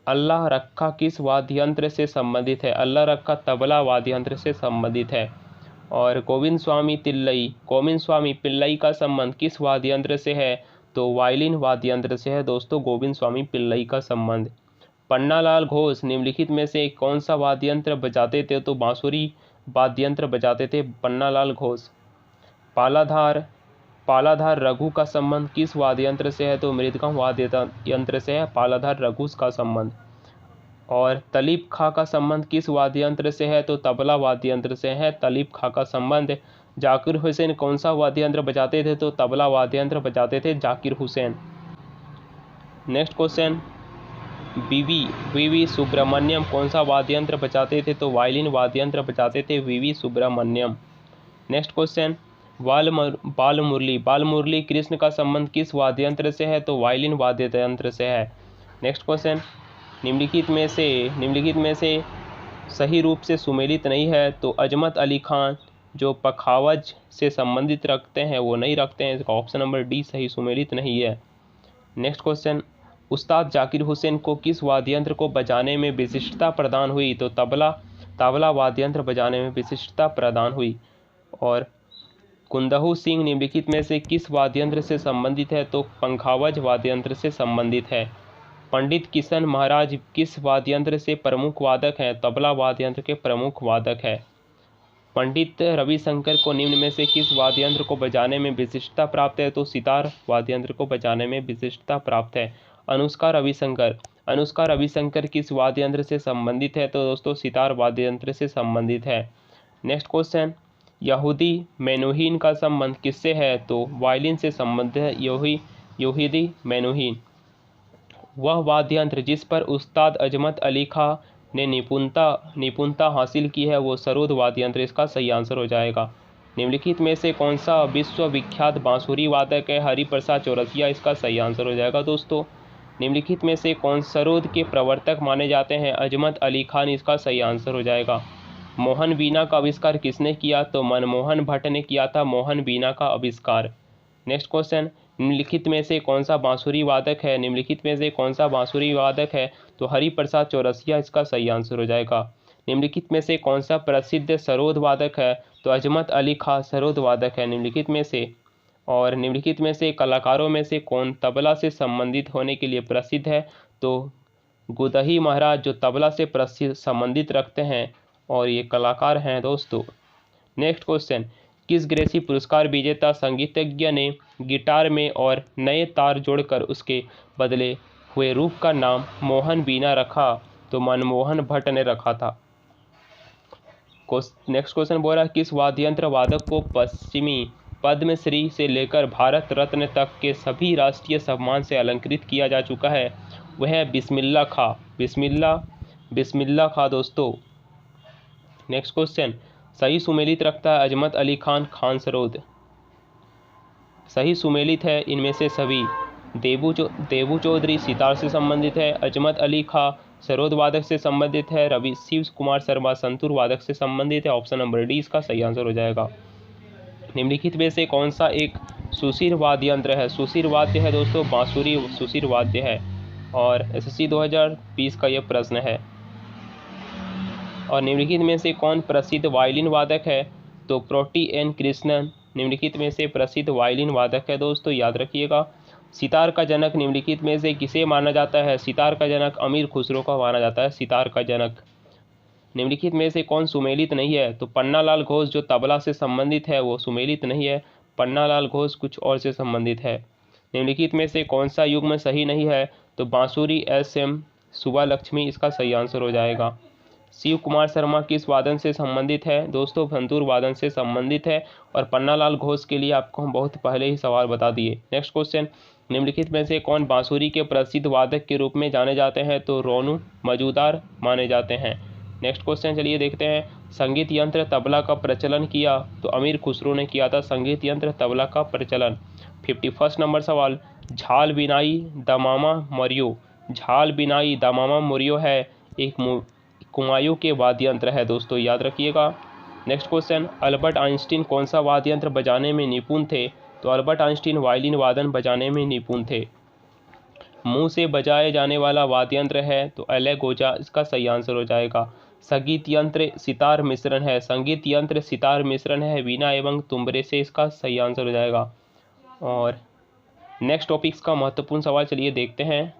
अल्लाह रक्खा किस वाद्य यंत्र से संबंधित है? अल्लाह रक्खा तबला वाद्य यंत्र से संबंधित है। और गोविंद स्वामी पिल्लई का संबंध किस वाद्य यंत्र से है? तो वायलिन वाद्य यंत्र से है दोस्तों गोविंद स्वामी पिल्लई का संबंध। पन्नालाल घोष निम्नलिखित में से कौन सा वाद्य यंत्र बजाते थे? तो बांसुरी वाद्य यंत्र बजाते थे पन्नालाल घोष। पालाधार रघु का संबंध किस वाद्य यंत्र से है? तो मृदगम वाद्य यंत्र से है पालाधार रघु का संबंध। और तलीब खां का संबंध किस वाद्य यंत्र से है? तो तबला वाद्य यंत्र से है तलीब खां का संबंध। जाकिर हुसैन कौन सा वाद्य यंत्र बजाते थे? तो तबला वाद्य यंत्र बजाते थे जाकिर हुसैन। नेक्स्ट क्वेश्चन, वीवी सुब्रमण्यम कौन सा वाद्य यंत्र बजाते थे? तो वायलिन वाद्य यंत्र बजाते थे वीवी सुब्रमण्यम। नेक्स्ट क्वेश्चन, बाल मुरली कृष्ण का संबंध किस वाद्य यंत्र से है? तो वायलिन वाद्य यंत्र से है। नेक्स्ट क्वेश्चन, निम्नलिखित में से सही रूप से सुमेलित नहीं है तो अजमत अली खान जो पखावज से संबंधित रखते हैं वो नहीं रखते हैं। इसका ऑप्शन नंबर डी सही सुमेलित नहीं है। नेक्स्ट क्वेश्चन, उस्ताद जाकिर हुसैन को किस वाद्य यंत्र को बजाने में विशिष्टता प्रदान हुई? तो तबला वाद्य यंत्र बजाने में विशिष्टता प्रदान हुई। और कुंदहू सिंह निम्नलिखित में से किस वाद्य यंत्र से संबंधित है? तो पंखावज वाद्य यंत्र से संबंधित है। पंडित किशन महाराज किस वाद्य यंत्र से प्रमुख वादक हैं? तबला वाद्य यंत्र के प्रमुख वादक है। पंडित रविशंकर को निम्न में से किस वाद्य यंत्र को बजाने में विशिष्टता प्राप्त है? तो सितार वाद्य यंत्र को बजाने में विशिष्टता प्राप्त है। अनुष्का रविशंकर किस वाद्य यंत्र से संबंधित है? तो दोस्तों सितार वाद्य यंत्र से संबंधित है। नेक्स्ट क्वेश्चन, यहूदी मेनुहीन का संबंध किससे है? तो वायलिन से संबंधित है यहूदी मेनुहीन। वह वाद्य यंत्र जिस पर उस्ताद अजमत अली खां ने निपुणता हासिल की है वो सरोद वाद्य यंत्र इसका सही आंसर हो जाएगा। निम्नलिखित में से कौन सा विश्वविख्यात बांसुरी वादक है? हरिप्रसाद चौरसिया इसका सही आंसर हो जाएगा दोस्तों। निम्नलिखित में से कौन सरोद के प्रवर्तक माने जाते हैं? अजमत अली खान इसका सही आंसर हो जाएगा। मोहन वीणा का आविष्कार किसने किया? तो मनमोहन भट्ट ने किया था मोहन वीणा का आविष्कार। नेक्स्ट क्वेश्चन, निम्नलिखित में से कौन सा बांसुरी वादक है? तो हरिप्रसाद चौरसिया इसका सही आंसर हो जाएगा। निम्नलिखित में से कौन सा प्रसिद्ध सरोद वादक है? तो अजमत अली खां सरोद वादक है निम्नलिखित में से। और निम्नलिखित में से कलाकारों में से कौन तबला से संबंधित होने के लिए प्रसिद्ध है? तो गुदही महाराज जो तबला से संबंधित रखते हैं और ये कलाकार हैं दोस्तों। नेक्स्ट क्वेश्चन, किस ग्रेसी पुरस्कार विजेता संगीतज्ञ ने गिटार में और नए तार जोड़कर उसके बदले हुए रूप का नाम मोहन बीना रखा? तो मनमोहन भट्ट ने रखा था। नेक्स्ट क्वेश्चन बोल रहा है किस वाद्य यंत्र वादक को पश्चिमी पद्मश्री से लेकर भारत रत्न तक के सभी राष्ट्रीय सम्मान से अलंकृत किया जा चुका है? वह है बिस्मिल्लाह खां। बिस्मिल्लाह खां दोस्तों। नेक्स्ट क्वेश्चन, सही सुमेलित रखता है अजमत अली खान खान सरोद। सही सुमेलित है इनमें से सभी। देबू चौधरी सितार से संबंधित है, अजमत अली खां सरोद वादक से संबंधित है, रवि शिव कुमार शर्मा संतूर वादक से संबंधित है। ऑप्शन नंबर डी इसका सही आंसर हो जाएगा। निम्नलिखित में से कौन सा एक सुशिर वाद्य यंत्र है? सुशिर वाद्य है दोस्तों बांसुरी सुशिर वाद्य है, और एसएससी 2020 का यह प्रश्न है। और निम्नलिखित में से कौन प्रसिद्ध वायलिन वादक है? तो प्रोटी एन कृष्णन निम्नलिखित में से प्रसिद्ध वायलिन वादक है दोस्तों, याद रखिएगा। सितार का जनक निम्नलिखित में से किसे माना जाता है? सितार का जनक अमीर खुसरो का माना जाता है सितार का जनक। निम्नलिखित में से कौन सुमेलित नहीं है? तो पन्नालाल घोष जो तबला से संबंधित है वो सुमेलित नहीं है, पन्नालाल घोष कुछ और से संबंधित है। निम्नलिखित में से कौन सा युग्म सही नहीं है? तो बांसुरी एस.एम. सुबा लक्ष्मी इसका सही आंसर हो जाएगा। शिव कुमार शर्मा किस वादन से संबंधित है? दोस्तों संतूर वादन से संबंधित है, और पन्नालाल घोष के लिए आपको हम बहुत पहले ही सवाल बता दिए। नेक्स्ट क्वेश्चन, निम्नलिखित में से कौन बांसुरी के प्रसिद्ध वादक के रूप में जाने जाते हैं? तो रोनू मजूदार माने जाते हैं। नेक्स्ट क्वेश्चन चलिए देखते हैं, संगीत यंत्र तबला का प्रचलन किया? तो अमीर खुसरो ने किया था संगीत यंत्र तबला का प्रचलन। 51 नंबर सवाल, झाल बिनाई दमामा मरियो। झाल बिनाई दमामा मरियो है एक कुमायूं के वाद्य यंत्र है दोस्तों, याद रखिएगा। नेक्स्ट क्वेश्चन, अल्बर्ट आइंस्टीन कौन सा वाद्य यंत्र बजाने में निपुण थे? तो अल्बर्ट आइंस्टीन वायलिन वादन बजाने में निपुण थे। मुंह से बजाए जाने वाला वाद्य यंत्र है तो एलेगोजा इसका सही आंसर हो जाएगा। संगीत यंत्र सितार मिश्रण है, संगीत यंत्र सितार मिश्रण है वीणा एवं तुम्बरे से, इसका सही आंसर हो जाएगा। और नेक्स्ट टॉपिक्स का महत्वपूर्ण सवाल चलिए देखते हैं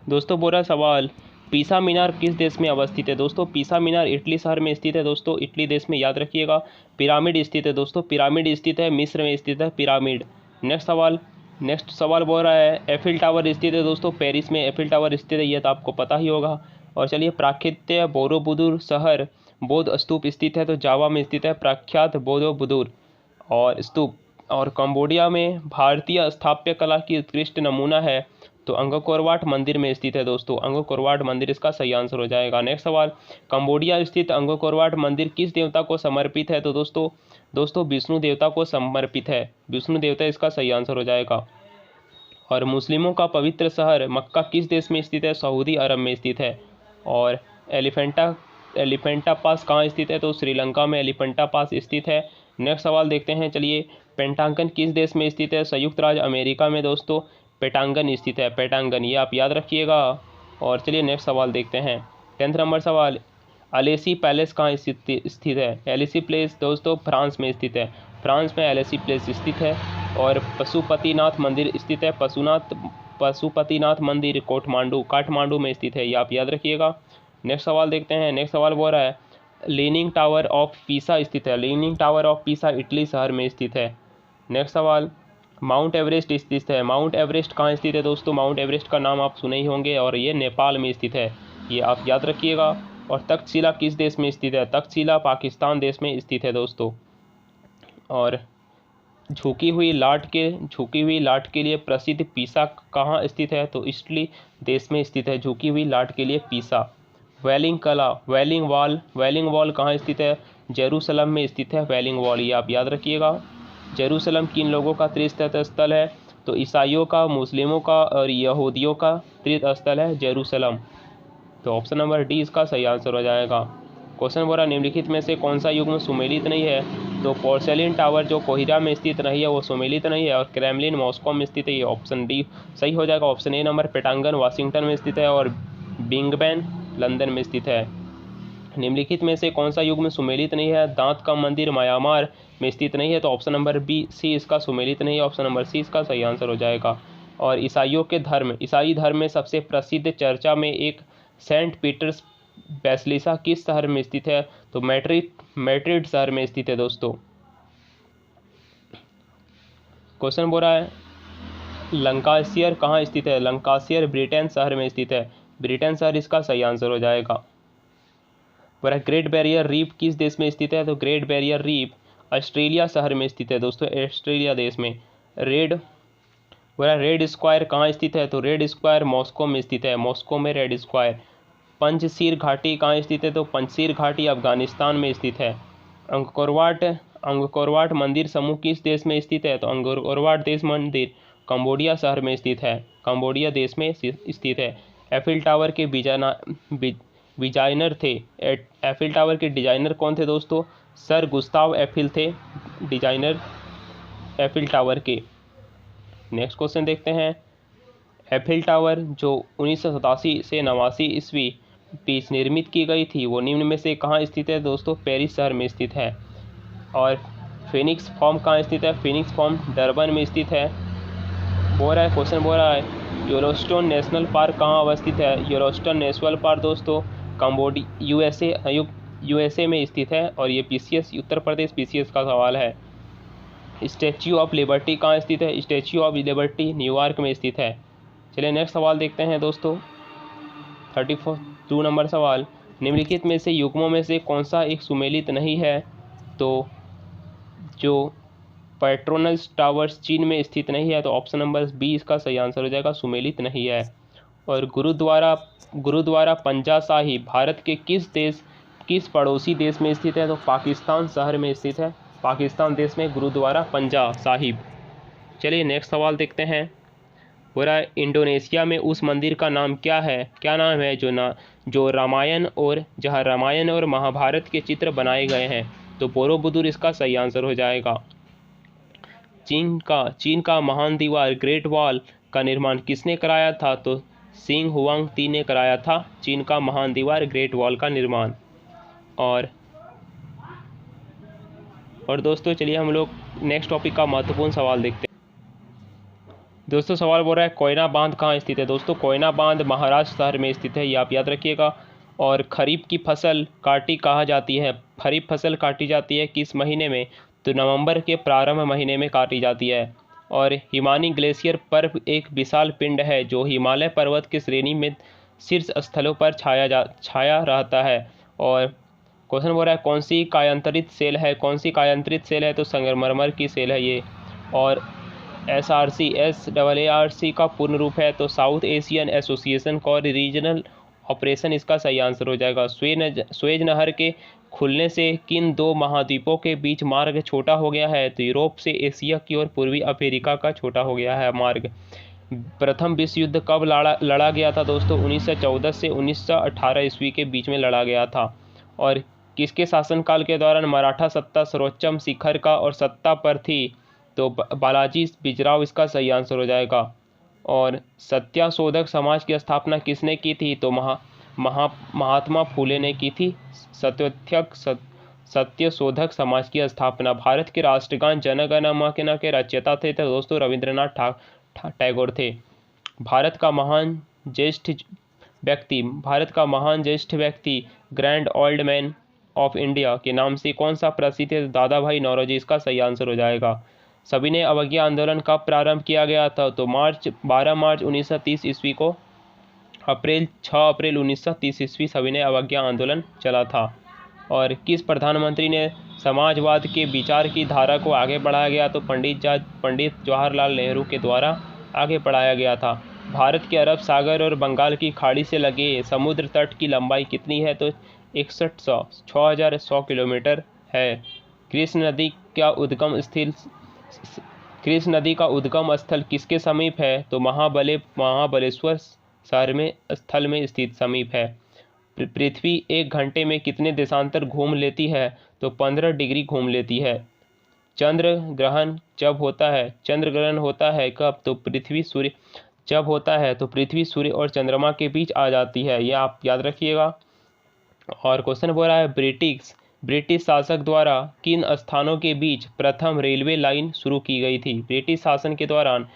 दोस्तों। बोरा सवाल, पीसा मीनार किस देश में अवस्थित है? दोस्तों पीसा मीनार इटली शहर में स्थित है दोस्तों, इटली देश में, याद रखिएगा। पिरामिड स्थित है दोस्तों, पिरामिड स्थित है मिस्र में स्थित है पिरामिड। नेक्स्ट सवाल बोल रहा है एफिल टावर स्थित है दोस्तों, पेरिस में एफिल टावर स्थित है, यह तो आपको पता ही होगा। और चलिए, प्राकृत्य बोरोबुदुर शहर बौद्ध स्तूप स्थित है तो जावा में स्थित है प्रख्यात बोरोबुदुर और स्तूप। और कंबोडिया में भारतीय स्थापत्य कला की उत्कृष्ट नमूना है तो अंगकोर वाट मंदिर में स्थित है दोस्तों, अंगकोर वाट मंदिर इसका सही आंसर हो जाएगा। नेक्स्ट सवाल, कंबोडिया स्थित अंगकोर वाट मंदिर किस देवता को समर्पित है? तो दोस्तों विष्णु देवता को समर्पित है, विष्णु देवता इसका सही आंसर हो जाएगा। और मुस्लिमों का पवित्र शहर मक्का किस देश में स्थित है? सऊदी अरब में स्थित है। और एलिफेंटा पास कहाँ स्थित है? तो श्रीलंका में एलिफेंटा पास स्थित है। नेक्स्ट सवाल देखते हैं चलिए, पेंटांगन किस देश में स्थित है? संयुक्त राज्य अमेरिका में दोस्तों पेटांगन स्थित है, पेटांगन, ये आप याद रखिएगा। और चलिए नेक्स्ट सवाल देखते हैं। 10th नंबर सवाल, अलेसी पैलेस कहाँ स्थित है? एलेसी प्लेस दोस्तों फ्रांस में स्थित है, फ्रांस में एलेसी प्लेस स्थित है। और पशुपतिनाथ मंदिर स्थित है, पशुपतिनाथ मंदिर काठमांडू में स्थित है, ये आप याद रखिएगा। नेक्स्ट सवाल देखते हैं। नेक्स्ट सवाल बोल रहा है लीनिंग टावर ऑफ पीसा स्थित है, leaning tower of Pisa Italy शहर में स्थित है। नेक्स्ट सवाल, माउंट एवरेस्ट स्थित है, माउंट एवरेस्ट कहाँ स्थित है दोस्तों? माउंट एवरेस्ट का नाम आप सुने ही होंगे और ये नेपाल में स्थित है, ये आप याद रखिएगा। और तक्षशिला किस देश में स्थित है? तक्षशिला पाकिस्तान देश में स्थित है दोस्तों। और झुकी हुई लाट के लिए प्रसिद्ध पीसा कहाँ स्थित है? तो इटली देश में स्थित है झुकी हुई लाट के लिए पीसा। वेलिंग वॉल कहाँ स्थित है? जेरूसलम में स्थित है वेलिंग वॉल, ये आप याद रखिएगा। जेरूसलम किन लोगों का तीर्थ स्थल है? तो ईसाइयों का, मुस्लिमों का और यहूदियों का तीर्थ स्थल है जेरूसलम। तो ऑप्शन नंबर डी इसका सही आंसर हो जाएगा। क्वेश्चन बोला निम्नलिखित में से कौन सा युग्म सुमेलित नहीं है? तो पोर्सेलिन टावर जो कोहिरा में स्थित नहीं है वो सुमेलित नहीं है, और क्रेमलिन मॉस्को में स्थित है, ये ऑप्शन डी सही हो जाएगा। ऑप्शन ए नंबर पेटांगन वाशिंगटन में स्थित है और बिग बेन लंदन में स्थित है। निम्नलिखित में से कौन सा युग्म सुमेलित नहीं है? दांत का मंदिर म्यांमार में स्थित नहीं है तो ऑप्शन नंबर सी इसका सुमेलित नहीं है, ऑप्शन नंबर सी इसका सही आंसर हो जाएगा। और ईसाई धर्म में सबसे प्रसिद्ध चर्चा में एक सेंट बैसिलिका किस शहर में स्थित है? तो मैड्रिड शहर में स्थित है दोस्तों। क्वेश्चन बोल रहा है लंकाशायर कहाँ स्थित है? लंकाशायर ब्रिटेन शहर में स्थित है। ब्रिटेन शहर इसका सही आंसर हो जाएगा। बोल रहा है ग्रेट बैरियर रीफ किस देश में स्थित है? तो ग्रेट बैरियर रीफ ऑस्ट्रेलिया शहर में स्थित है दोस्तों, ऑस्ट्रेलिया देश में। बोला रेड स्क्वायर कहाँ स्थित है? तो रेड स्क्वायर मॉस्को में स्थित है, मॉस्को में रेड स्क्वायर। पंचशीर घाटी कहाँ स्थित है? तो पंचशीर घाटी अफगानिस्तान में स्थित है। अंगकोरवाट मंदिर समूह किस देश में स्थित है? तो अंगकोरवाट देश मंदिर कंबोडिया शहर में स्थित है, कंबोडिया देश में स्थित है। एफिल टावर के डिजाइनर थे, एफिल टावर के डिजाइनर कौन थे दोस्तों? सर गुस्ताव एफिल थे डिजाइनर एफिल टावर के। नेक्स्ट क्वेश्चन देखते हैं। एफिल टावर जो 1987 से 89 ईस्वी बीच निर्मित की गई थी वो निम्न में से कहाँ स्थित है दोस्तों? पेरिस शहर में स्थित है। और फिनिक्स फॉर्म कहाँ स्थित है? फिनिक्स फॉर्म डरबन में स्थित है। बोल रहा है क्वेश्चन बोल रहा है येलोस्टोन नेशनल पार्क कहाँ अवस्थित है? येलोस्टोन नेशनल पार्क दोस्तों यूएसए में स्थित है। और ये पीसीएस उत्तर प्रदेश पीसीएस का सवाल है। स्टैच्यू ऑफ लिबर्टी कहाँ स्थित है? स्टैच्यू ऑफ लिबर्टी न्यूयॉर्क में स्थित है। चलिए नेक्स्ट सवाल देखते हैं दोस्तों। 2 नंबर सवाल, निम्नलिखित में से युग्मों में से कौन सा एक सुमेलित नहीं है? तो जो पेट्रोनस टावर्स चीन में स्थित नहीं है, तो ऑप्शन नंबर बी इसका सही आंसर हो जाएगा, सुमेलित नहीं है। और गुरुद्वारा पंजा साहिब भारत के किस पड़ोसी देश में स्थित है? तो पाकिस्तान शहर में स्थित है, पाकिस्तान देश में गुरुद्वारा पंजा साहिब। चलिए नेक्स्ट सवाल देखते हैं। पूरा इंडोनेशिया में उस मंदिर का नाम क्या है? क्या नाम है जो जहाँ रामायण और महाभारत के चित्र बनाए गए हैं? तो बोरोबुदुर इसका सही आंसर हो जाएगा। चीन का महान दीवार ग्रेट वॉल का निर्माण किसने कराया था? तो सिंह हुआंगती ने कराया था चीन का महान दीवार ग्रेट वॉल का निर्माण। और दोस्तों चलिए हम लोग नेक्स्ट टॉपिक का महत्वपूर्ण सवाल देखते हैं। दोस्तों सवाल बोल रहा है कोयना बांध कहाँ स्थित है? दोस्तों कोयना बांध महाराष्ट्र शहर में स्थित है, ये आप याद रखिएगा। और खरीफ की फसल काटी कहाँ जाती है? खरीफ फसल काटी जाती है किस महीने में? तो नवंबर के प्रारंभ महीने में काटी जाती है। और हिमानी ग्लेशियर पर्व एक विशाल पिंड है जो हिमालय पर्वत की श्रेणी में शीर्ष स्थलों पर छाया रहता है। और क्वेश्चन बोल रहा है कौन सी कायांतरित सेल है? कौन सी कायांतरित सेल है? तो संगमरमर की सेल है ये। और SARC का पूर्ण रूप है तो south Asian association for regional operation, इसका सही आंसर हो जाएगा। स्वेज नहर के खुलने से किन 2 महाद्वीपों के बीच मार्ग छोटा हो गया है? तो यूरोप से एशिया की ओर पूर्वी अफ्रीका का छोटा हो गया है मार्ग। प्रथम विश्व युद्ध कब लड़ा गया था दोस्तों? 1914 से 1918 ईस्वी के बीच में लड़ा गया था। और किसके शासनकाल के दौरान मराठा सत्ता सर्वोच्च शिखर का और सत्ता पर थी? तो बालाजी बिजराव इसका सही आंसर हो जाएगा। और सत्यशोधक समाज की स्थापना किसने की थी? तो महात्मा फूले ने की थी सत्यशोधक समाज की स्थापना। भारत के राष्ट्रगान जन गण मन के रचयिता थे तो दोस्तों रविंद्रनाथ टैगोर थे। भारत का महान ज्येष्ठ व्यक्ति grand old man of India के नाम से कौन सा प्रसिद्ध है? दादा भाई नौरोजी इसका सही आंसर हो जाएगा। सविनय अवज्ञा आंदोलन कब प्रारंभ किया गया था? तो 12 मार्च 1930 ईस्वी को 6 अप्रैल 1930 ईस्वी सविनय अवज्ञा आंदोलन चला था। और किस प्रधानमंत्री ने समाजवाद के विचार की धारा को आगे बढ़ाया गया? तो पंडित जवाहरलाल नेहरू के द्वारा आगे बढ़ाया गया था। भारत के अरब सागर और बंगाल की खाड़ी से लगे समुद्र तट की लंबाई कितनी है? तो 6100 किलोमीटर है। कृष्ण नदी का उद्गम स्थल किसके समीप है? तो महाबलेश्वर शहर में स्थल में स्थित समीप है। पृथ्वी 1 घंटे में कितने देशांतर घूम लेती है? तो 15 डिग्री घूम लेती है। चंद्र ग्रहण होता है कब? तो पृथ्वी सूर्य और चंद्रमा के बीच आ जाती है, यह आप याद रखिएगा। और क्वेश्चन बोल रहा है ब्रिटिश शासक द्वारा किन स्थानों के बीच प्रथम रेलवे लाइन शुरू की गई थी? ब्रिटिश शासन के दौरान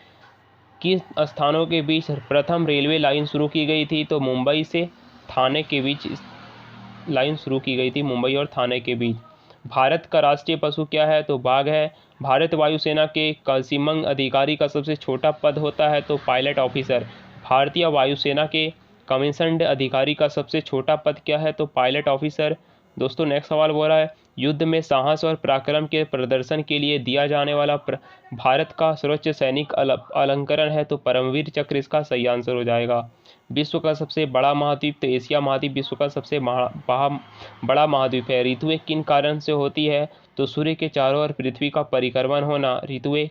किन स्थानों के बीच प्रथम रेलवे लाइन शुरू की गई थी? तो मुंबई से थाने के बीच लाइन शुरू की गई थी मुंबई और थाने के बीच। भारत का राष्ट्रीय पशु क्या है? तो बाघ है। भारत वायुसेना के कसीमंग अधिकारी का सबसे छोटा पद होता है तो पायलट ऑफिसर। भारतीय वायुसेना के कमीशन्ड अधिकारी का सबसे छोटा पद क्या है? तो पायलट ऑफिसर। दोस्तों नेक्स्ट सवाल बोल रहा है, युद्ध में साहस और पराक्रम के प्रदर्शन के लिए दिया जाने वाला भारत का सर्वोच्च सैनिक अलंकरण है तो परमवीर चक्र इसका सही आंसर हो जाएगा। विश्व का सबसे बड़ा महाद्वीप तो एशिया महाद्वीप विश्व का सबसे बड़ा महाद्वीप है। ऋतुएं किन कारण से होती है? तो सूर्य के चारों ओर पृथ्वी का परिक्रमण होना ऋतुएं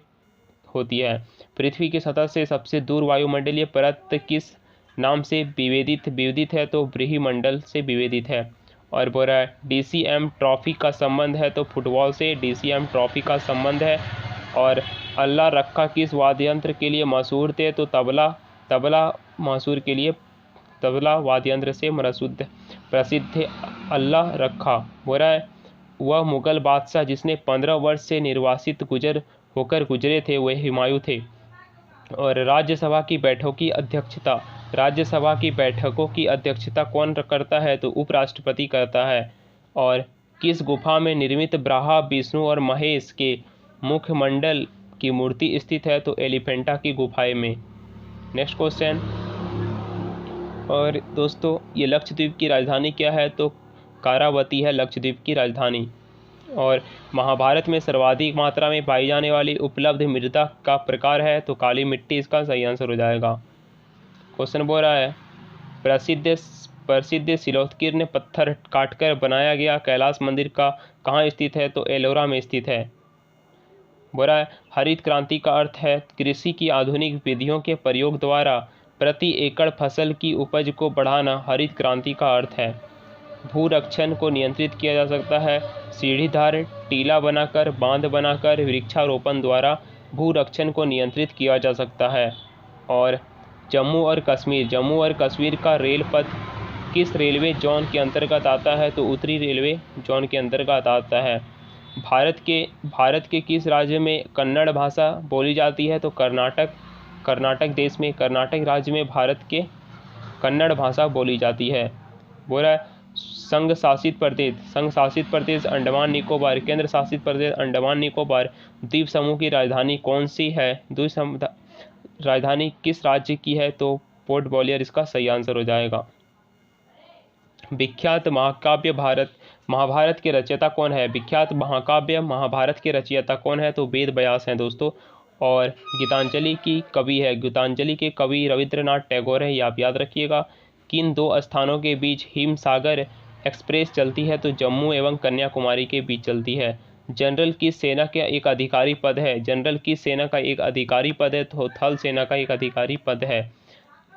होती है। पृथ्वी की सतह से सबसे दूर वायुमंडलीय परत किस नाम से विवेदित है? तो ब्रह्मंडल से विवेदित है। और बोल रहा है DCM ट्रॉफी का संबंध है तो फुटबॉल से DCM ट्रॉफी का संबंध है। और अल्लाह रखा किस वाद्य यंत्र के लिए मशहूर थे? तो तबला मशहूर के लिए तबला वाद्य यंत्र से प्रसिद्ध थे अल्लाह रखा। बोल रहा है वह मुगल बादशाह जिसने 15 वर्ष से निर्वासित होकर गुजरे थे वह हुमायूं थे। और राज्यसभा की बैठकों की अध्यक्षता कौन करता है? तो उपराष्ट्रपति करता है। और किस गुफा में निर्मित ब्रह्मा विष्णु और महेश के मुखमंडल की मूर्ति स्थित है? तो एलिफेंटा की गुफाएं में। Next question. और दोस्तों ये लक्षद्वीप की राजधानी क्या है? तो कारावती है लक्षद्वीप की राजधानी। और महाभारत में सर्वाधिक मात्रा में पाई जाने वाली उपलब्ध मृदा का प्रकार है तो काली मिट्टी इसका सही आंसर हो जाएगा। क्वेश्चन बोल रहा है प्रसिद्ध सिलोत्कीर्ण पत्थर काटकर बनाया गया कैलाश मंदिर का कहाँ स्थित है? तो एलोरा में स्थित है। बोल रहा है हरित क्रांति का अर्थ है कृषि की आधुनिक विधियों के प्रयोग द्वारा प्रति एकड़ फसल की उपज को बढ़ाना हरित क्रांति का अर्थ है। भूरक्षण को नियंत्रित किया जा सकता है सीढ़ीदार टीला बनाकर बांध बनाकर वृक्षारोपण द्वारा भूरक्षण को नियंत्रित किया जा सकता है। और जम्मू और कश्मीर का रेल पथ किस रेलवे जोन के अंतर्गत आता है? तो उत्तरी रेलवे जोन के अंतर्गत आता है। भारत के किस राज्य में कन्नड़ भाषा बोली जाती है? तो कर्नाटक राज्य में भारत के कन्नड़ भाषा बोली जाती है। बोल रहा है संघ शासित प्रदेश अंडमान निकोबार केंद्र शासित प्रदेश अंडमान निकोबार द्वीप समूह की राजधानी कौन सी है? राजधानी किस राज्य की है? तो पोर्ट ब्लेयर इसका सही आंसर हो जाएगा। विख्यात महाकाव्य महाभारत के रचयिता कौन है? विख्यात महाकाव्य महाभारत के रचयिता कौन है? तो वेद व्यास हैं दोस्तों। और गीतांजलि के कवि रविंद्रनाथ टैगोर है, ये आप याद रखिएगा। किन दो स्थानों के बीच हिमसागर एक्सप्रेस चलती है? तो जम्मू एवं कन्याकुमारी के बीच चलती है। जनरल किस सेना का एक अधिकारी पद है? तो थल सेना का एक अधिकारी पद है।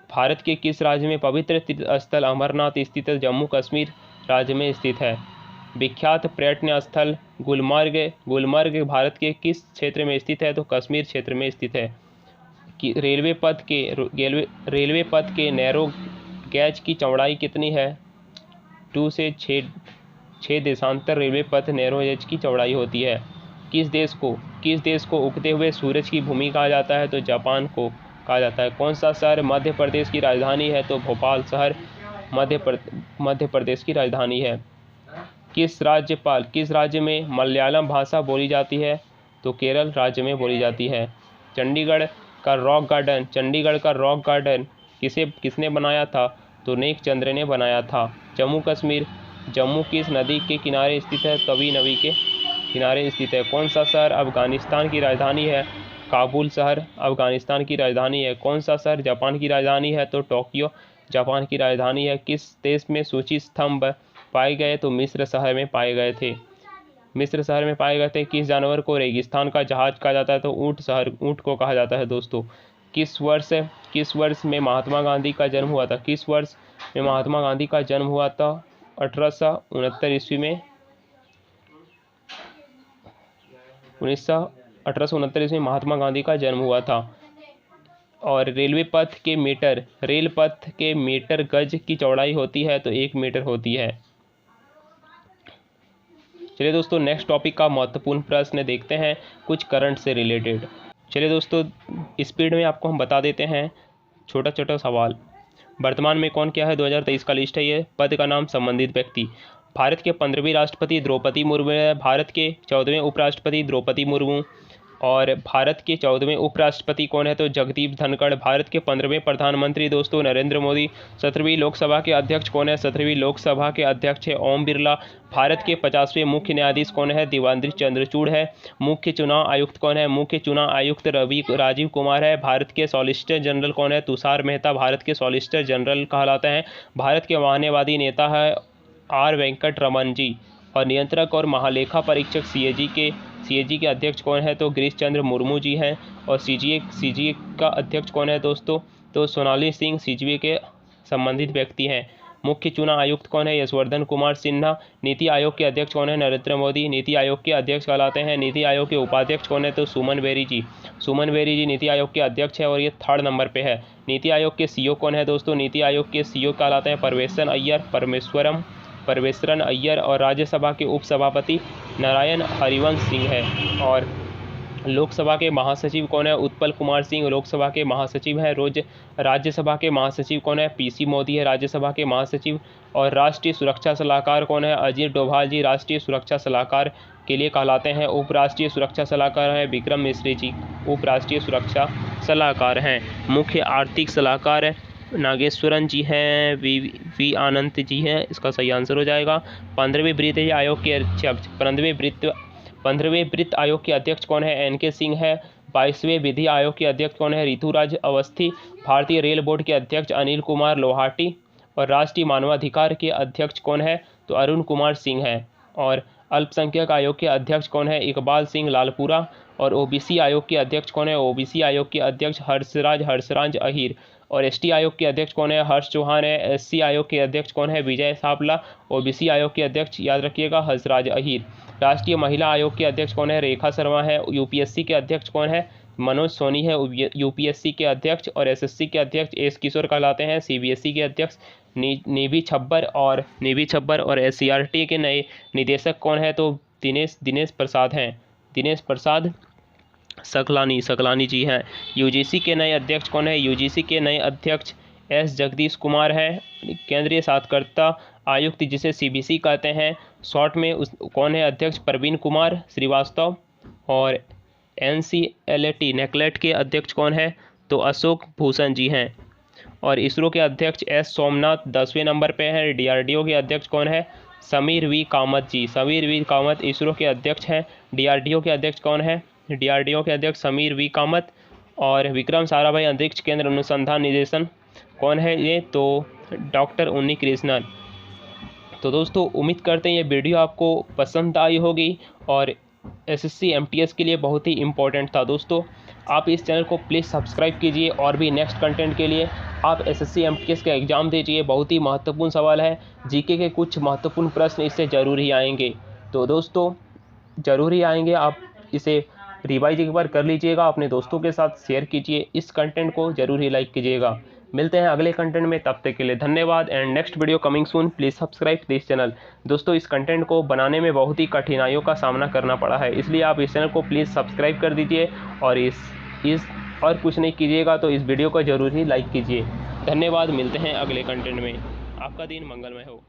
भारत के किस राज्य में पवित्र तीर्थ स्थल अमरनाथ स्थित है? जम्मू कश्मीर राज्य में स्थित है। विख्यात पर्यटन स्थल गुलमर्ग भारत के किस क्षेत्र में स्थित है? तो कश्मीर क्षेत्र में स्थित है। कि रेलवे पथ के नैरो गैज की चौड़ाई कितनी है? 2 से 6 देशांतर रेलवे पथ नैरो गैज की चौड़ाई होती है। किस देश को उगते हुए सूरज की भूमि कहा जाता है? तो जापान को कहा जाता है। कौन सा शहर मध्य प्रदेश की राजधानी है? तो भोपाल शहर मध्य प्रदेश की राजधानी है। किस राज्य में मलयालम भाषा बोली जाती है? तो केरल राज्य में बोली जाती है। चंडीगढ़ का रॉक गार्डन किसने बनाया था? तो नेक चंद्र ने बनाया था। जम्मू किस नदी के किनारे स्थित है? तवी नदी के किनारे स्थित है। कौन सा शहर अफगानिस्तान की राजधानी है? काबुल शहर अफगानिस्तान की राजधानी है। कौन सा शहर जापान की राजधानी है? तो टोक्यो जापान की राजधानी है। किस देश में सूची स्तंभ पाए गए? तो मिस्र शहर में पाए गए थे। किस जानवर को रेगिस्तान का जहाज कहा जाता है? तो ऊंट को कहा जाता है दोस्तों। किस वर्ष में महात्मा गांधी का जन्म हुआ था? 1869 ईस्वी में 1869 ईस्वी में महात्मा गांधी का जन्म हुआ था। और रेल पथ के मीटर गज की चौड़ाई होती है? तो 1 मीटर होती है। चलिए दोस्तों नेक्स्ट टॉपिक का महत्वपूर्ण प्रश्न देखते हैं कुछ करंट से रिलेटेड। चलिए दोस्तों स्पीड में आपको हम बता देते हैं छोटा सवाल। वर्तमान में कौन क्या है, 2023 का लिस्ट है ये। पद का नाम संबंधित व्यक्ति। भारत के 15वीं राष्ट्रपति द्रौपदी मुर्मू है। भारत के 14वें उपराष्ट्रपति द्रौपदी मुर्मू। और भारत के 14वें उपराष्ट्रपति कौन है, तो जगदीप धनखड़। भारत के 15वें प्रधानमंत्री दोस्तों नरेंद्र मोदी। 17वीं लोकसभा के अध्यक्ष कौन है, 17वीं लोकसभा के अध्यक्ष है ओम बिरला। भारत के 50वें मुख्य न्यायाधीश कौन है, देवांद्र चंद्रचूड़ है। मुख्य चुनाव आयुक्त कौन है, मुख्य चुनाव आयुक्त राजीव कुमार है। भारत के सॉलिसिटर जनरल कौन है, तुषार मेहता भारत के सॉलिसिटर जनरल कहलाते हैं। भारत के मान्यवादी नेता है आर वेंकट रमन जी। और नियंत्रक और महालेखा परीक्षक सीएजी के अध्यक्ष कौन है, तो गिरीश चंद्र मुर्मू जी हैं। और सीजीए का अध्यक्ष कौन है दोस्तों, तो सोनाली सिंह सीजीए के संबंधित व्यक्ति हैं। मुख्य चुनाव आयुक्त कौन है, यशवर्धन कुमार सिन्हा। नीति आयोग के अध्यक्ष कौन है, नरेंद्र मोदी नीति आयोग के अध्यक्ष कहलाते हैं। नीति आयोग के उपाध्यक्ष कौन है, तो सुमन बेरी जी नीति आयोग के अध्यक्ष है और ये 3rd नंबर पे है। नीति आयोग के सीईओ कौन है दोस्तों, नीति आयोग के सीईओ कहलाते हैं परमेश्वरन अय्यर। और राज्यसभा के उपसभापति नारायण हरिवंश सिंह है। और लोकसभा के महासचिव कौन है, उत्पल कुमार सिंह लोकसभा के महासचिव हैं। राज्यसभा के महासचिव कौन है, पीसी मोदी है राज्यसभा के महासचिव। और राष्ट्रीय सुरक्षा सलाहकार कौन है, अजीत डोभाल जी राष्ट्रीय सुरक्षा सलाहकार के लिए कहलाते हैं। उपराष्ट्रीय सुरक्षा सलाहकार हैं विक्रम मिश्री जी, उपराष्ट्रीय सुरक्षा सलाहकार हैं। मुख्य आर्थिक सलाहकार नागेश्वरन जी हैं, वी आनंद जी हैं, इसका सही आंसर हो जाएगा। 15वें वित्त आयोग के 15वें वित्त आयोग के अध्यक्ष कौन है, एनके सिंह है। 22वें विधि आयोग के अध्यक्ष कौन है, ऋतुराज अवस्थी। भारतीय रेल बोर्ड के अध्यक्ष अनिल कुमार लोहाटी। और राष्ट्रीय मानवाधिकार के अध्यक्ष कौन है, तो अरुण कुमार सिंह है। और अल्पसंख्यक आयोग के अध्यक्ष कौन है, इकबाल सिंह लालपुरा। और ओबीसी आयोग के अध्यक्ष कौन है, ओबीसी आयोग के अध्यक्ष हर्षराज अहीर। और एसटी आयोग के अध्यक्ष कौन है, हर्ष चौहान है। एससी आयोग के अध्यक्ष कौन है, विजय सापला। ओबीसी आयोग के अध्यक्ष याद रखिएगा हर्षराज अहीर। राष्ट्रीय महिला आयोग के अध्यक्ष कौन है, रेखा शर्मा है। यूपीएससी के अध्यक्ष कौन है, मनोज सोनी है यूपीएससी के अध्यक्ष। और एसएससी के अध्यक्ष एस किशोर कहलाते हैं। सीबीएसई के अध्यक्ष नेवी छब्बर और एससीईआरटी के नए निदेशक कौन है, तो दिनेश प्रसाद हैं, दिनेश प्रसाद सकलानी जी हैं। यूजीसी के नए अध्यक्ष कौन है, यूजीसी के नए अध्यक्ष एस जगदीश कुमार है। केंद्रीय साक्षरता आयुक्त जिसे सीबीसी कहते हैं शॉर्ट में कौन है अध्यक्ष, प्रवीण कुमार श्रीवास्तव। और नेकलेट के अध्यक्ष कौन है, तो अशोक भूषण जी हैं। और इसरो के अध्यक्ष एस सोमनाथ 10वें नंबर पे हैं। डीआरडीओ के अध्यक्ष कौन है, समीर वी कामत इसरो के अध्यक्ष हैं। डीआरडीओ के अध्यक्ष कौन है, डीआरडीओ के अध्यक्ष समीर वी कामत। और विक्रम साराभाई अंतरिक्ष केंद्र अनुसंधान निदेशन कौन है ये, तो डॉक्टर उन्नी कृष्णन। तो दोस्तों उम्मीद करते हैं ये वीडियो आपको पसंद आई होगी और एसएससी एमटीएस के लिए बहुत ही इम्पोर्टेंट था। दोस्तों आप इस चैनल को प्लीज़ सब्सक्राइब कीजिए और भी नेक्स्ट कंटेंट के लिए आप एसएससी एमटीएस का एग्ज़ाम दीजिए। बहुत ही महत्वपूर्ण सवाल है, जीके के कुछ महत्वपूर्ण प्रश्न इससे ज़रूर ही आएंगे। तो दोस्तों ज़रूर ही आएंगे, आप इसे रिवाइज एक बार कर लीजिएगा, अपने दोस्तों के साथ शेयर कीजिए, इस कंटेंट को ज़रूर ही लाइक कीजिएगा। मिलते हैं अगले कंटेंट में, तब तक के लिए धन्यवाद and next video coming soon. Please subscribe this channel. दोस्तों इस कंटेंट को बनाने में बहुत ही कठिनाइयों का सामना करना पड़ा है, इसलिए आप इस चैनल को प्लीज़ सब्सक्राइब कर दीजिए और इस और कुछ नहीं कीजिएगा तो इस वीडियो को ज़रूर ही लाइक कीजिए। धन्यवाद, मिलते हैं अगले कंटेंट में। आपका दिन मंगलमय हो।